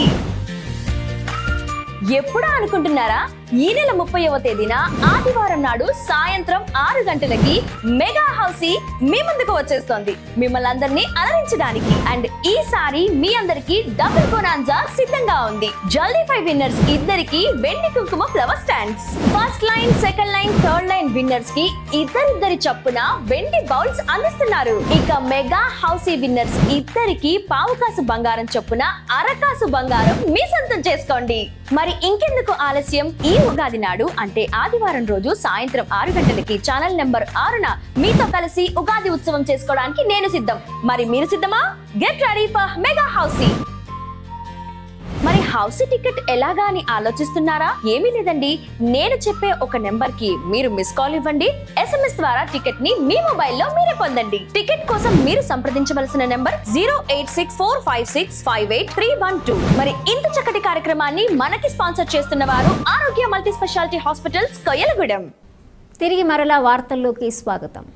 [SPEAKER 13] ఎప్పుడా అనుకుంటున్నారా? ఈ నెల 30వ తేదీన ఆదివారం నాడు సాయంత్రం 6 గంటలకి మెగా హౌసీ మీ ముందుకు వచ్చేస్తోంది, మిమ్మల్ని అందరినీ అలరించడానికి. అండ్ ఈసారి మీ అందరికి డబుల్ బొనాన్జా సిద్ధంగా ఉంది. జల్దీ 5 విన్నర్స్ ఇద్దరికి వెండి కుంకుమ flower stands, first line, second line, third line winners కి ఇద్దరిద్దరి చొప్పున వెండి బౌల్స్ అందిస్తున్నారు. ఇక మెగా హౌసీ విన్నర్స్ ఇద్దరికి పావుకాసు బంగారం చొప్పున అరకాసు బంగారం మీ సొంతం చేసుకోండి. మరి ఇంకెందుకు ఆలస్యం? ఈ ఉగాది నాడు అంటే ఆదివారం రోజు సాయంత్రం 6 గంటలకి ఛానల్ నెంబర్ 6న మీతో కలిసి ఉగాది ఉత్సవం చేసుకోవడానికి నేను సిద్ధం. మరి మీరు సిద్ధమా? Get ready for mega housie. మరి హౌసీ టికెట్ ఎలాగా అని ఆలోచిస్తున్నారా? ఏమీ లేదండి, నేను చెప్పే ఒక నెంబర్ కి మీరు మిస్ కాల్ ఇవ్వండి. SMS ద్వారా టికెట్ ని మీ మొబైల్లో మీరే పొందండి. టికెట్ కోసం మీరు సంప్రదించవలసిన నెంబర్ 08645658312. మరి ఇంత చక్కటి కార్యక్రమాన్ని మనకి స్పాన్సర్ చేస్తున్న వారు ఆరోగ్య మల్టీ స్పెషాలిటీ హాస్పిటల్స్ కొయ్యలగూడెం.
[SPEAKER 1] తిరిగి మరలా వార్తల్లోకి స్వాగతం.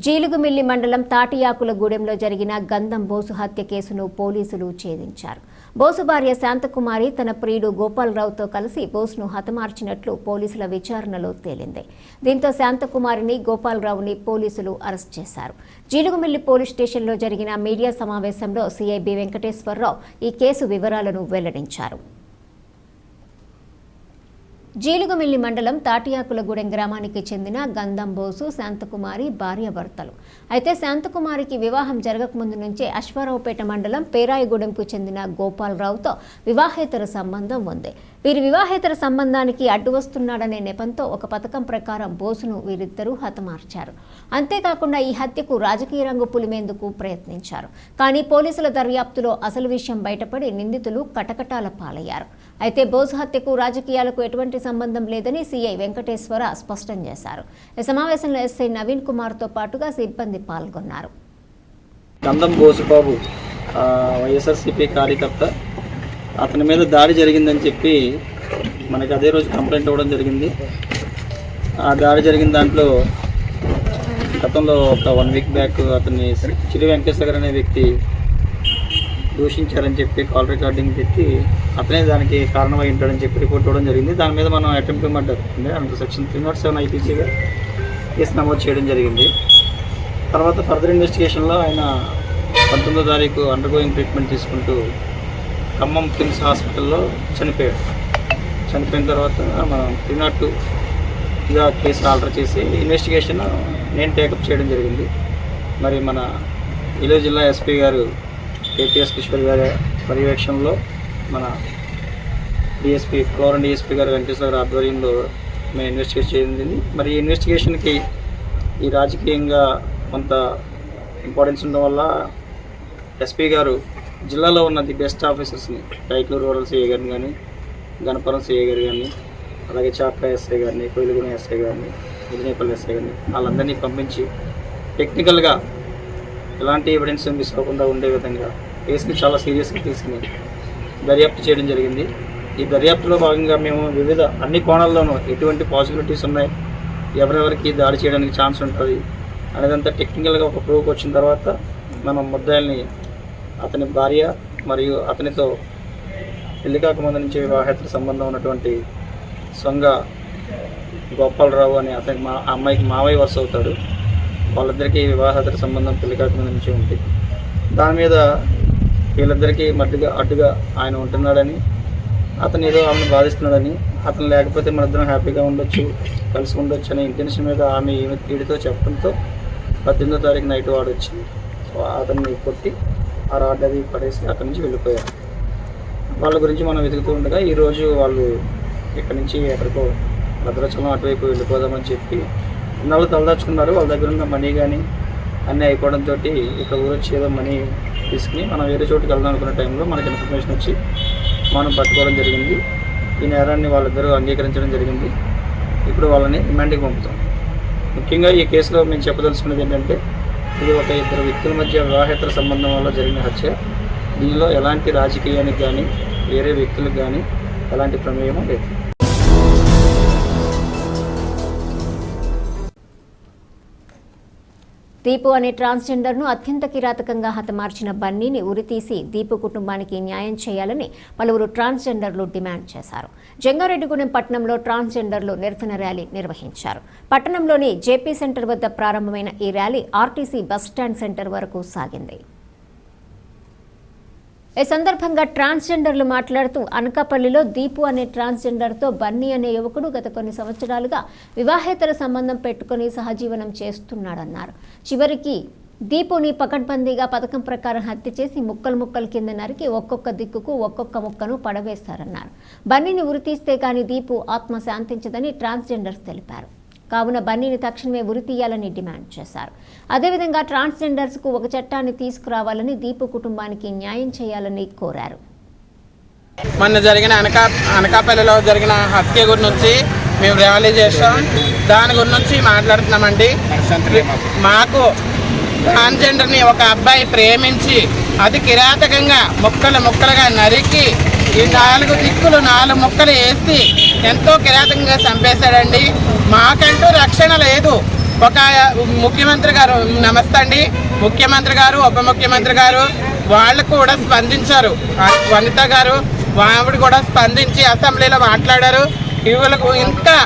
[SPEAKER 1] జీలుగుమిల్లి మండలం తాటియాకులగూడెంలో జరిగిన గంధం బోసు హత్య కేసును పోలీసులు ఛేదించారు. బోసు భార్య శాంతకుమారి తన ప్రియుడు గోపాలరావుతో కలిసి బోసును హతమార్చినట్లు పోలీసుల విచారణలో తేలింది. దీంతో శాంతకుమారిని, గోపాలరావుని పోలీసులు అరెస్ట్ చేశారు. జీలుగుమిల్లి పోలీస్ స్టేషన్లో జరిగిన మీడియా సమావేశంలో సీఐ బి వెంకటేశ్వరరావు ఈ కేసు వివరాలను వెల్లడించారు. జీలుగుమిల్లి మండలం తాటియాకులగూడెం గ్రామానికి చెందిన గంధం బోసు, శాంతకుమారి భార్యాభర్తలు. అయితే శాంతకుమారికి వివాహం జరగకముందు నుంచే అశ్వారావుపేట మండలం పేరాయగూడెంకు చెందిన గోపాలరావుతో వివాహేతర సంబంధం ఉంది. వీరి వివాహేతర సంబంధానికి అడ్డు వస్తున్నాడనే నెపంతో ఒక పథకం ప్రకారం బోసును వీరిద్దరూ హతమార్చారు. అంతేకాకుండా ఈ హత్యకు రాజకీయ రంగు పులిమేందుకు ప్రయత్నించారు. కానీ పోలీసుల దర్యాప్తులో అసలు విషయం బయటపడి నిందితులు కటకటాల పాలయ్యారు. అయితే బోసు హత్యకు రాజకీయాలకు ఎటువంటి సంబంధం లేదని సీఐ వెంకటేశ్వర స్పష్టం చేశారు. ఈ సమావేశంలో ఎస్ఐ నవీన్ కుమార్తో పాటుగా సిబ్బంది పాల్గొన్నారు.
[SPEAKER 14] గంధం బోసుబాబు వైఎస్ఆర్సీపీ కార్యకర్త, అతని మీద దాడి జరిగిందని చెప్పి మనకి అదే రోజు కంప్లైంట్ ఇవ్వడం జరిగింది. ఆ దాడి జరిగిన దాంట్లో గతంలో ఒక 1 వీక్ బ్యాక్ అతన్ని చిరు వెంకటేశ్వర అనే వ్యక్తి దూషించారని చెప్పి కాల్ రికార్డింగ్ పెట్టి అతనే దానికి కారణమై ఉంటాడని చెప్పి రిపోర్ట్ ఇవ్వడం జరిగింది. దాని మీద మనం అటెంప్ట్ మర్డర్ అంటే అంత సెక్షన్ 307 ఐపీసీగా కేసు నమోదు చేయడం జరిగింది. తర్వాత ఫర్దర్ ఇన్వెస్టిగేషన్లో ఆయన 19వ తారీఖు అండర్గోయింగ్ ట్రీట్మెంట్ తీసుకుంటూ ఖమ్మం కిమ్స్ హాస్పిటల్లో చనిపోయాడు. చనిపోయిన తర్వాత మనం 302గా కేసు ఆర్డర్ చేసి ఇన్వెస్టిగేషన్ నేను టేకప్ చేయడం జరిగింది. మరి మన ఏలూరు జిల్లా ఎస్పీ గారు కేపీఎస్ కిషోర్ గారి పర్యవేక్షణలో మన డిఎస్పీ ఫ్లోరన్ డిఎస్పీ గారు వెంకటేశ్వర గారి ఆధ్వర్యంలో మేము ఇన్వెస్టిగేట్ చేయింది. మరి ఈ ఇన్వెస్టిగేషన్కి ఈ రాజకీయంగా కొంత ఇంపార్టెన్స్ ఉండడం వల్ల ఎస్పీ గారు జిల్లాలో ఉన్న ది బెస్ట్ ఆఫీసర్స్ని, టైట్లూరు రూరల్ సిఐ గారిని కానీ, గణపురం సిఐ గారు కానీ, అలాగే చాప్కా ఎస్ఐ గారిని, కోయిలగూడెం ఎస్ఐ గారిని, ముదినేపల్లి ఎస్ఐ గారిని వాళ్ళందరినీ పంపించి టెక్నికల్గా ఎలాంటి ఎవిడెన్స్ మిస్ అవ్వకుండా ఉండే విధంగా కేసుని చాలా సీరియస్గా తీసుకుని దర్యాప్తు చేయడం జరిగింది. ఈ దర్యాప్తులో భాగంగా మేము వివిధ అన్ని కోణాల్లోనూ ఎటువంటి పాసిబిలిటీస్ ఉన్నాయి, ఎవరెవరికి దాడి చేయడానికి ఛాన్స్ ఉంటుంది అనేదంతా టెక్నికల్గా ఒక ప్రూవ్కి వచ్చిన తర్వాత మనం ముద్దాయిల్ని అతని భార్య మరియు అతనితో పెళ్లి కాకముందు నుంచి వివాహేతర సంబంధం ఉన్నటువంటి సొంగ గోపాలరావు అని అతనికి అమ్మాయికి మావయ్య వరుస అవుతాడు. వాళ్ళిద్దరికీ వివాహేతర సంబంధం పెళ్లి కాకముందు నుంచి ఉంది. దాని మీద వీళ్ళిద్దరికీ అడ్డుగా ఆయన ఉంటున్నాడని, అతను ఏదో ఆమెను బాధిస్తున్నాడని, అతను లేకపోతే మన ఇద్దరం హ్యాపీగా ఉండొచ్చు, కలిసి ఉండొచ్చు అనే ఇంటెన్షన్ మీద ఆమె వీడితో చెప్పడంతో 18వ తారీఖు నైట్ వాడు వచ్చి అతన్ని కొట్టి ఆ రాడ్ అది పడేసి అక్కడి నుంచి వెళ్ళిపోయారు. వాళ్ళ గురించి మనం వెతుకుతూ ఉండగా ఈరోజు వాళ్ళు ఇక్కడి నుంచి ఎక్కడికో భద్రాచలం అటువైపు వెళ్ళిపోదామని చెప్పి ఇన్నాళ్ళు తలదాచుకున్నారు. వాళ్ళ దగ్గర ఉన్న మనీ కానీ అన్నీ అయిపోవడంతో ఇక్కడ ఊరొచ్చి ఏదో మనీ తీసుకుని మనం వేరే చోటుకి వెళ్దాం అనుకున్న టైంలో మనకి ఇన్ఫర్మేషన్ వచ్చి మనం పట్టుకోవడం జరిగింది. ఈ నేరాన్ని వాళ్ళిద్దరూ అంగీకరించడం జరిగింది. ఇప్పుడు వాళ్ళని రిమాండ్కి పంపుతాం. ముఖ్యంగా ఈ కేసులో మేము చెప్పదలుచుకున్నది ఏంటంటే ఇది ఒక 2 వ్యక్తుల మధ్య వివాహేతర సంబంధం వల్ల జరిగిన హత్య. దీనిలో ఎలాంటి రాజకీయానికి కానీ వేరే వ్యక్తులకు కానీ ఎలాంటి ప్రమేయమూ లేదు.
[SPEAKER 1] దీపు అనే ట్రాన్స్జెండర్ను అత్యంత కిరాతకంగా హతమార్చిన బన్నీని ఉరితీసి దీపు కుటుంబానికి న్యాయం చేయాలని పలువురు ట్రాన్స్జెండర్లు డిమాండ్ చేశారు. జంగారెడ్డిగూడెం పట్టణంలో ట్రాన్స్జెండర్లు నిరసన ర్యాలీ నిర్వహించారు. పట్టణంలోని జేపీ సెంటర్ వద్ద ప్రారంభమైన ఈ ర్యాలీ ఆర్టీసీ బస్టాండ్ సెంటర్ వరకు సాగింది. ఈ సందర్భంగా ట్రాన్స్జెండర్లు మాట్లాడుతూ అనకాపల్లిలో దీపు అనే ట్రాన్స్జెండర్తో బన్నీ అనే యువకుడు గత కొన్ని సంవత్సరాలుగా వివాహేతర సంబంధం పెట్టుకుని సహజీవనం చేస్తున్నాడన్నారు. చివరికి దీపుని పకడ్బందీగా పథకం ప్రకారం హత్య చేసి ముక్కలు కింద నరికి ఒక్కొక్క దిక్కుకు ఒక్కొక్క ముక్కను పడవేశారన్నారు. బన్నీని ఉరితీస్తే కానీ దీపు ఆత్మ శాంతించదని ట్రాన్స్జెండర్స్ తెలిపారు. కావున బన్నీని తక్షణమే ఉరి తీయాలని డిమాండ్ చేశారు. అదేవిధంగా ట్రాన్స్జెండర్స్కు ఒక చట్టాన్ని తీసుకురావాలని దీపు కుటుంబానికి న్యాయం చేయాలని కోరారు.
[SPEAKER 15] మొన్న జరిగిన అనకాపల్లిలో జరిగిన హత్య గురించి మేము ర్యాలీ చేస్తాం. దాని గురించి మాట్లాడుతున్నామండి. మాకు ట్రాన్స్జెండర్ని ఒక అబ్బాయి ప్రేమించి అతి కిరాతకంగా ముక్కలుగా నరికి ఈ 4 దిక్కులు 4 ముక్కలు వేసి ఎంతో కిరాతకంగా చంపేశాడండి. మాకంటూ రక్షణ లేదు. ఒక ముఖ్యమంత్రి గారు, నమస్తే అండి, ముఖ్యమంత్రి గారు, ఉప ముఖ్యమంత్రి గారు, వాళ్ళు కూడా స్పందించారు. వనిత గారు ఆవిడ కూడా స్పందించి అసెంబ్లీలో మాట్లాడారు. వీళ్ళకు ఇంకా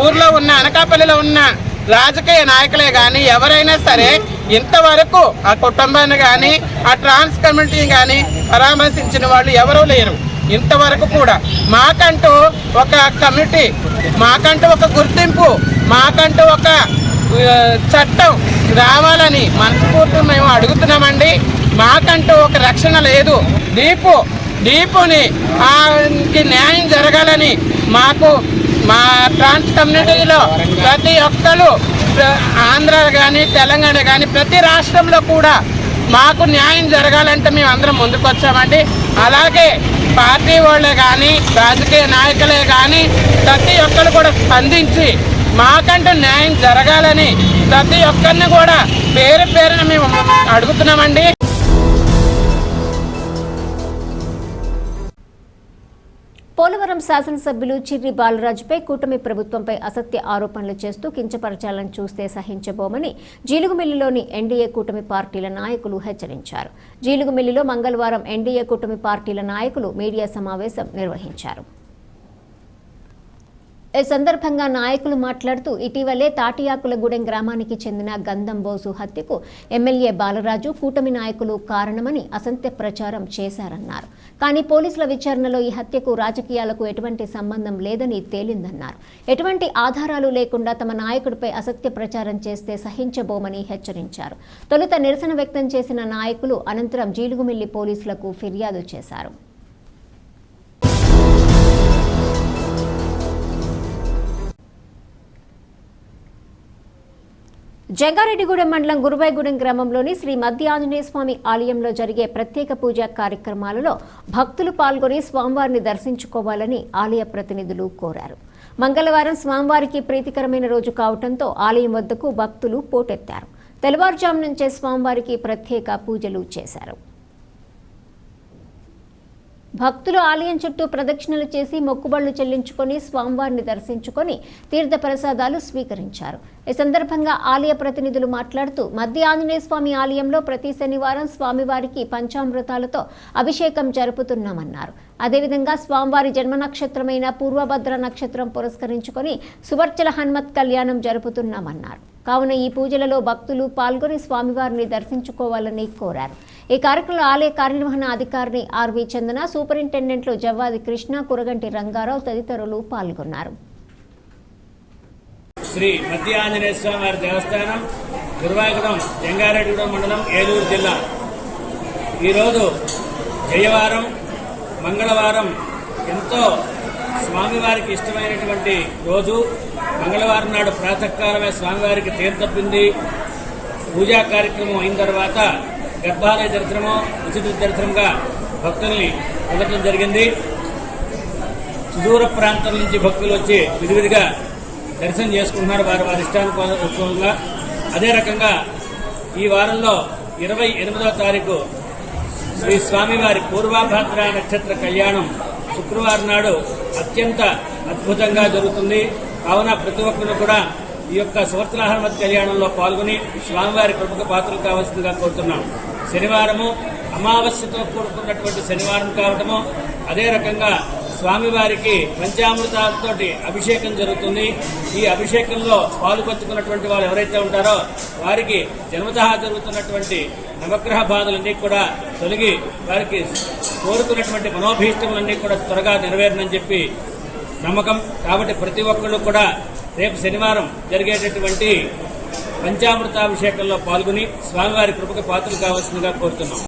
[SPEAKER 15] ఊర్లో ఉన్న అనకాపల్లిలో ఉన్న రాజకీయ నాయకులే కానీ ఎవరైనా సరే ఇంతవరకు ఆ కుటుంబాన్ని కానీ ఆ ట్రాన్స్ కమ్యూనిటీని కానీ పరామర్శించిన వాళ్ళు ఎవరూ లేరు. ఇంతవరకు కూడా మాకంటూ ఒక కమిటీ, మాకంటూ ఒక గుర్తింపు, మాకంటూ ఒక చట్టం రావాలని మనస్ఫూర్తిగా మేము అడుగుతున్నామండి. మాకంటూ ఒక రక్షణ లేదు. దీపుని న్యాయం జరగాలని మాకు మా ట్రాన్స్ కమ్యూనిటీలో ప్రతి ఒక్కరు ఆంధ్ర కానీ తెలంగాణ కానీ ప్రతి రాష్ట్రంలో కూడా మాకు న్యాయం జరగాలంటే మేము అందరం ముందుకు వచ్చామండి. అలాగే పార్టీ వాళ్ళే కానీ రాజకీయ నాయకులే కానీ ప్రతి ఒక్కరు కూడా స్పందించి మాకంటూ న్యాయం జరగాలని ప్రతి ఒక్కరిని కూడా పేరు పేరున మేము అడుగుతున్నామండి.
[SPEAKER 1] పోలవరం శాసనసభ్యులు చిర్రి బాలరాజుపై కూటమి ప్రభుత్వంపై అసత్య ఆరోపణలు చేస్తూ కించపరచాలని చూస్తే సహించబోమని జీలుగుమిల్లిలోని ఎన్డీఏ కూటమి పార్టీల నాయకులు హెచ్చరించారు. జీలుగుమిల్లిలో మంగళవారం ఎన్డీఏ కూటమి పార్టీల నాయకులు మీడియా సమావేశం నిర్వహించారు. ఈ సందర్భంగా నాయకులు మాట్లాడుతూ ఇటీవలే తాటియాకులగూడెం గ్రామానికి చెందిన గంధం బోసు హత్యకు ఎమ్మెల్యే బాలరాజు కూటమి నాయకులు కారణమని అసత్య ప్రచారం చేశారన్నారు. కానీ పోలీసుల విచారణలో ఈ హత్యకు రాజకీయాలకు ఎటువంటి సంబంధం లేదని తేలిందన్నారు. ఎటువంటి ఆధారాలు లేకుండా తమ నాయకుడిపై అసత్య ప్రచారం చేస్తే సహించబోమని హెచ్చరించారు. తొలుత నిరసన వ్యక్తం చేసిన నాయకులు అనంతరం జీలుగుమిల్లి పోలీసులకు ఫిర్యాదు చేశారు. జంగారెడ్డిగూడెం మండలం గురువాయిగూడెం గ్రామంలోని శ్రీ మధ్య ఆంజనేయ స్వామి ఆలయంలో జరిగే ప్రత్యేక పూజా కార్యక్రమాలలో భక్తులు పాల్గొని స్వామివారిని దర్శించుకోవాలని ఆలయ ప్రతినిధులు కోరారు. మంగళవారం స్వామివారికి ప్రీతికరమైన రోజు కావడంతో ఆలయం వద్దకు భక్తులు పోటెత్తారు. తెల్లవారుజాము నుంచే స్వామివారికి ప్రత్యేక పూజలు చేశారు. భక్తులు ఆలయం చుట్టూ ప్రదక్షిణలు చేసి మొక్కుబళ్లు చెల్లించుకొని స్వామివారిని దర్శించుకొని తీర్థ ప్రసాదాలు స్వీకరించారు. ఈ సందర్భంగా ఆలయ ప్రతినిధులు మాట్లాడుతూ మధ్య ఆంజనేయ స్వామి ఆలయంలో ప్రతి శనివారం స్వామివారికి పంచామృతాలతో అభిషేకం జరుపుతున్నామన్నారు. అదేవిధంగా స్వామివారి జన్మ నక్షత్రమైన పూర్వభద్ర నక్షత్రం పురస్కరించుకొని సువర్చల హనుమత్ కళ్యాణం జరుపుతున్నామన్నారు. కావున ఈ పూజలలో భక్తులు పాల్గొని స్వామివారిని దర్శించుకోవాలని కోరారు. ఈ కార్యక్రమంలో ఆలయ కార్యనిర్వహణ అధికారిని ఆర్వి చందన, సూపరింటెండెంట్లు జవ్వాది కృష్ణ, కురగంటి రంగారావు తదితరులు పాల్గొన్నారు.
[SPEAKER 16] శ్రీ మధ్య ఆంజనేయ స్వామి వారి దేవస్థానం, గురువాయిగూడెం, జంగారెడ్డిగూడెం మండలం, ఏలూరు జిల్లా. ఈరోజు జయవారం, మంగళవారం ఎంతో స్వామివారికి ఇష్టమైనటువంటి రోజు. మంగళవారం నాడు ప్రాతకాలమే స్వామివారికి తీర్థపింది పూజా కార్యక్రమం అయిన తర్వాత గర్భాలయ దర్శనము ఉచిత దర్శనంగా భక్తుల్ని పొందడం జరిగింది. సుదూర ప్రాంతం నుంచి భక్తులు వచ్చి విధివిధిగా దర్శనం చేసుకుంటున్నారు వారి వారి ఇష్టానుకూలంగా. అదే రకంగా ఈ వారంలో 28వ తారీఖు శ్రీ స్వామివారి పూర్వభద్ర నక్షత్ర కళ్యాణం శుక్రవారం నాడు అత్యంత అద్భుతంగా జరుగుతుంది. కావున ప్రతి ఒక్కరు కూడా ఈ యొక్క సువర్చల హనుమత్ కళ్యాణంలో పాల్గొని స్వామివారి కృపకు పాత్రలు కావాల్సిందిగా కోరుతున్నాం. శనివారము అమావాస్యతో కూడుకున్నటువంటి శనివారం కావటము, అదే రకంగా స్వామివారికి పంచామృతాలతోటి అభిషేకం జరుగుతుంది. ఈ అభిషేకంలో పాల్పంచుకున్నటువంటి వాళ్ళు ఎవరైతే ఉంటారో వారికి జన్మతః జరుగుతున్నటువంటి నవగ్రహ బాధలన్నీ కూడా తొలగి వారికి కోరుకున్నటువంటి మనోభీష్టములన్నీ కూడా త్వరగా నెరవేరనని చెప్పి నమ్మకం. కాబట్టి ప్రతి ఒక్కళ్ళు కూడా రేపు శనివారం జరిగేటటువంటి పంచామృతాభిషేకంలో పాల్గొని స్వామివారి కృపకు పాత్రలు కావాల్సిందిగా కోరుతున్నాం.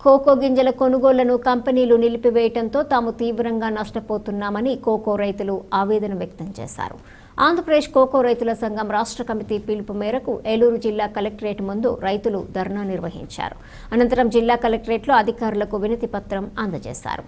[SPEAKER 1] కోకో గింజల కొనుగోళ్లను కంపెనీలు నిలిపివేయడంతో తాము తీవ్రంగా నష్టపోతున్నామని కోకో రైతులు ఆవేదన వ్యక్తం చేశారు. ఆంధ్రప్రదేశ్ కోకో రైతుల సంఘం రాష్ట్ర కమిటీ పిలుపు మేరకు ఏలూరు జిల్లా కలెక్టరేట్ ముందు రైతులు ధర్నా నిర్వహించారు. అనంతరం జిల్లా కలెక్టరేట్లో అధికారులకు వినతి పత్రం అందజేశారు.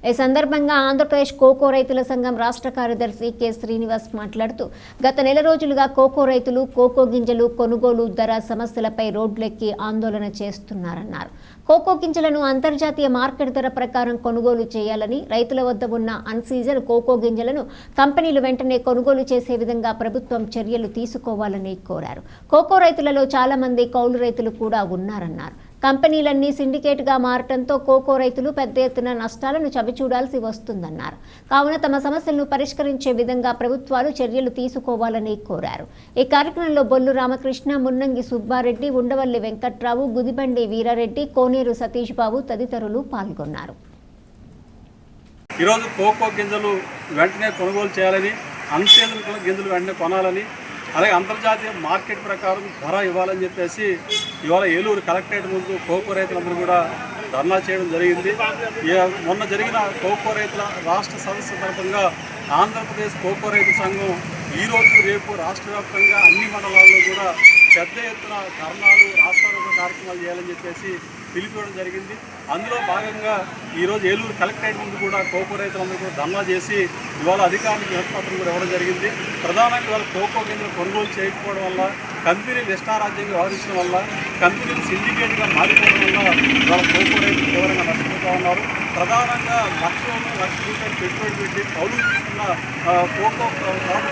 [SPEAKER 1] ఈ సందర్భంగా ఆంధ్రప్రదేశ్ కోకో రైతుల సంఘం రాష్ట్ర కార్యదర్శి కె శ్రీనివాస్ మాట్లాడుతూ గత నెల రోజులుగా కోకో రైతులు కోకో గింజలు కొనుగోలు ధర సమస్యలపై రోడ్లెక్కి ఆందోళన చేస్తున్నారన్నారు. కోకో గింజలను అంతర్జాతీయ మార్కెట్ ధర ప్రకారం కొనుగోలు చేయాలని, రైతుల వద్ద ఉన్న అన్సీజన్ కోకో గింజలను కంపెనీలు వెంటనే కొనుగోలు చేసే విధంగా ప్రభుత్వం చర్యలు తీసుకోవాలని కోరారు. కోకో రైతులలో చాలా మంది కౌలు రైతులు కూడా ఉన్నారన్నారు. కంపెనీలన్నీ సిండికేట్గా మారటంతో కోకో రైతులు పెద్ద ఎత్తున నష్టాలను చవిచూడాల్సి వస్తుందన్నారు. కావున తమ సమస్యలను పరిష్కరించే విధంగా ప్రభుత్వాలు చర్యలు తీసుకోవాలని కోరారు. ఈ కార్యక్రమంలో బొల్లు రామకృష్ణ, మున్నంగి సుబ్బారెడ్డి, ఉండవల్లి వెంకట్రావు, గుదిబండి వీరారెడ్డి, కోనేరు సతీష్ బాబు తదితరులు పాల్గొన్నారు.
[SPEAKER 17] ఈరోజు కోకో గింజలు వెంటనే కొనుగోలు చేయాలని, అన్సీజన్ గింజలు వెంటనే కొనాలని, అలాగే అంతర్జాతీయ మార్కెట్ ప్రకారం ధర ఇవ్వాలని చెప్పేసి ఇవాళ ఏలూరు కలెక్టరేట్ ముందు కోకో రైతులందరూ కూడా ధర్నా చేయడం జరిగింది. మొన్న జరిగిన కోకో రైతుల రాష్ట్ర సదస్సు తరఫుగా ఆంధ్రప్రదేశ్ కోకో రైతు సంఘం ఈరోజు రేపు రాష్ట్ర వ్యాప్తంగా అన్ని మండలాల్లో కూడా పెద్ద ఎత్తున ధర్నాలు, రాస్తారోకో కార్యక్రమాలు చేయాలని చెప్పేసి పిలిపివ్వడం జరిగింది. అందులో భాగంగా ఈరోజు ఏలూరు కలెక్టరేట్ ముందు కూడా కోకో రైతులందరూ కూడా ధర్నా చేసి ఇవాళ అధికారులకు వినతిపత్రం కూడా ఇవ్వడం జరిగింది. ప్రధానంగా ఇవాళ కోకో గింజలు కొనుగోలు చేయకపోవడం వల్ల, కంపెనీలు ఇష్టారాజ్యంగా వ్యవహరించడం వల్ల, కంపెనీలు సిండికేట్గా మారిపోవడం వల్ల ఇవాళ కోకో రైతులు తీవ్రంగా నష్టపోతూ ఉన్నారు. ప్రధానంగా లక్ష రూపాయలు పెట్టుబడి పెట్టి కౌలు తీసుకున్న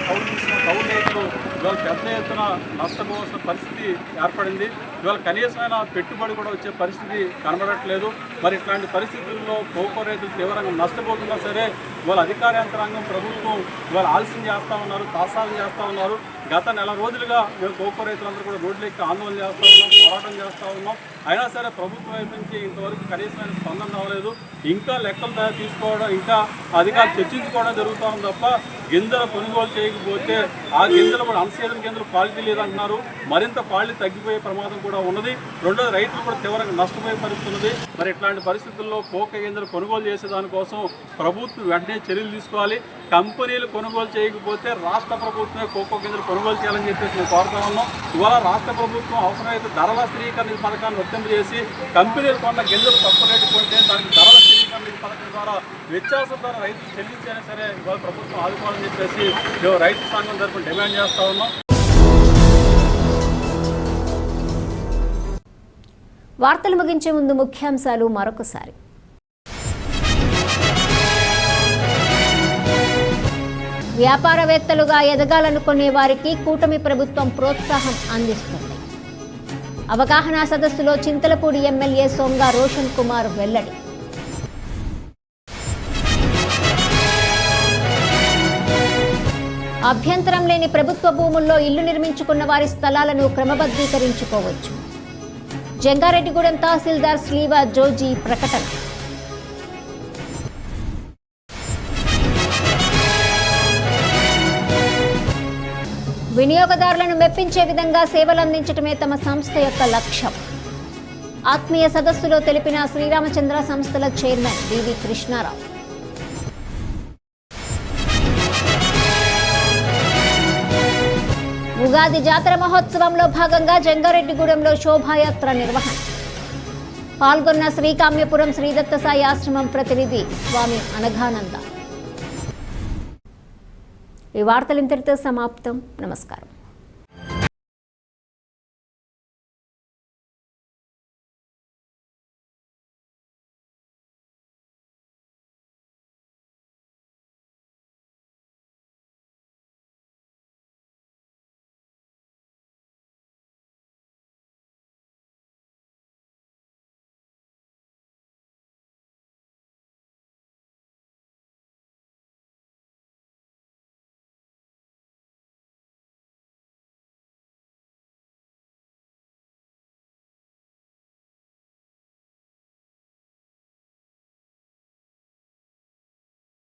[SPEAKER 17] కౌలు తీసుకున్న కౌలు రైతులు ఇవాళ పెద్ద ఎత్తున నష్టపోవాల్సిన పరిస్థితి ఏర్పడింది. ఇవాళ కనీసమైన పెట్టుబడి కూడా వచ్చే పరిస్థితి కనబడట్లేదు. మరి ఇట్లాంటి పరిస్థితుల్లో కోకో రైతులు తీవ్రంగా నష్టపోతున్నా సరే ఇవాళ అధికార యంత్రాంగం, ప్రభుత్వం ఇవాళ ఆలస్యం చేస్తూ ఉన్నారు, తాసాలు చేస్తూ ఉన్నారు. గత నెల రోజులుగా మేము కోకో రైతులందరూ కూడా రోడ్లెక్కి ఆందోళన చేస్తూ ఉన్నాం, పోరాటం చేస్తూ ఉన్నాం. అయినా సరే ప్రభుత్వం వైపు నుంచి ఇంతవరకు కనీసమైన స్పందన రాలేదు. ఇంకా లెక్కలు తీసుకోవడం, ఇంకా అధికారులు చర్చించుకోవడం జరుగుతూ ఉంది తప్ప గింజలు కొనుగోలు చేయకపోతే ఆ గింజలు కూడా అన్సీజన్ గింజలు క్వాలిటీ లేదంటున్నారు. మరింత క్వాలిటీ తగ్గిపోయే ప్రమాదం కూడా ఉన్నది. రెండోది రైతులు కూడా తీవ్రంగా నష్టపోయే పరిస్థితి ఉన్నది. మరి ఇట్లాంటి పరిస్థితుల్లో కోకో గింజలు కొనుగోలు చేసే దానికోసం ప్రభుత్వం వెంటనే చర్యలు తీసుకోవాలి. కంపెనీలు కొనుగోలు చేయకపోతే రాష్ట్ర ప్రభుత్వమే కోకో గింజలు కొనుగోలు చేయాలని చెప్పేసి మేము కోరుతా ఉన్నాం. ఇవాళ రాష్ట్ర ప్రభుత్వం అవసరమైతే ధరల స్థిరీకరణ పథకాన్ని వర్తింపజేసి కంపెనీలు కొన్న గింజలు తక్కువ రేటు కొంటే దానికి ధరల స్థిరీకరణ పథకం ద్వారా వ్యత్యాసం ద్వారా రైతులు చెల్లించైనా సరే ఇవాళ ప్రభుత్వం ఆదుకోవాలని చెప్పేసి మేము రైతు సంఘం తరఫున డిమాండ్ చేస్తా ఉన్నాం.
[SPEAKER 1] వార్తలు ముగించే ముందు ముఖ్యాంశాలు మరొకసారి. వ్యాపారవేత్తలుగా ఎదగాలనుకునే వారికి కూటమి ప్రభుత్వం ప్రోత్సాహం అందిస్తుంది. అవగాహన సదస్సులో చింతలపూడి ఎమ్మెల్యే సొంగ రోషన్ కుమార్ వెల్లడి. అభ్యంతరం లేని ప్రభుత్వ భూముల్లో ఇల్లు నిర్మించుకున్న వారి స్థలాలను క్రమబద్ధీకరించుకోవచ్చు. జంగారెడ్డిగూడెం తహసీల్దార్ శ్రీవా జోజీ ప్రకటన. వినియోగదారులను మెప్పించే విధంగా సేవలు అందించడమే తమ సంస్థ యొక్క లక్ష్యం. ఆత్మీయ సదస్సులో తెలిపిన శ్రీరామచంద్ర సంస్థల చైర్మన్ డివి కృష్ణారావు. ఉగాది జాతర మహోత్సవంలో భాగంగా జంగారెడ్డిగూడెంలో శోభాయాత్ర నిర్వహణ. పాల్గొన్న శ్రీకామ్యపురం శ్రీదత్త సాయి ఆశ్రమం ప్రతినిధి స్వామి అనఘానంద. ఈ వార్తలు ఇంతటితో సమాప్తం. నమస్కారం.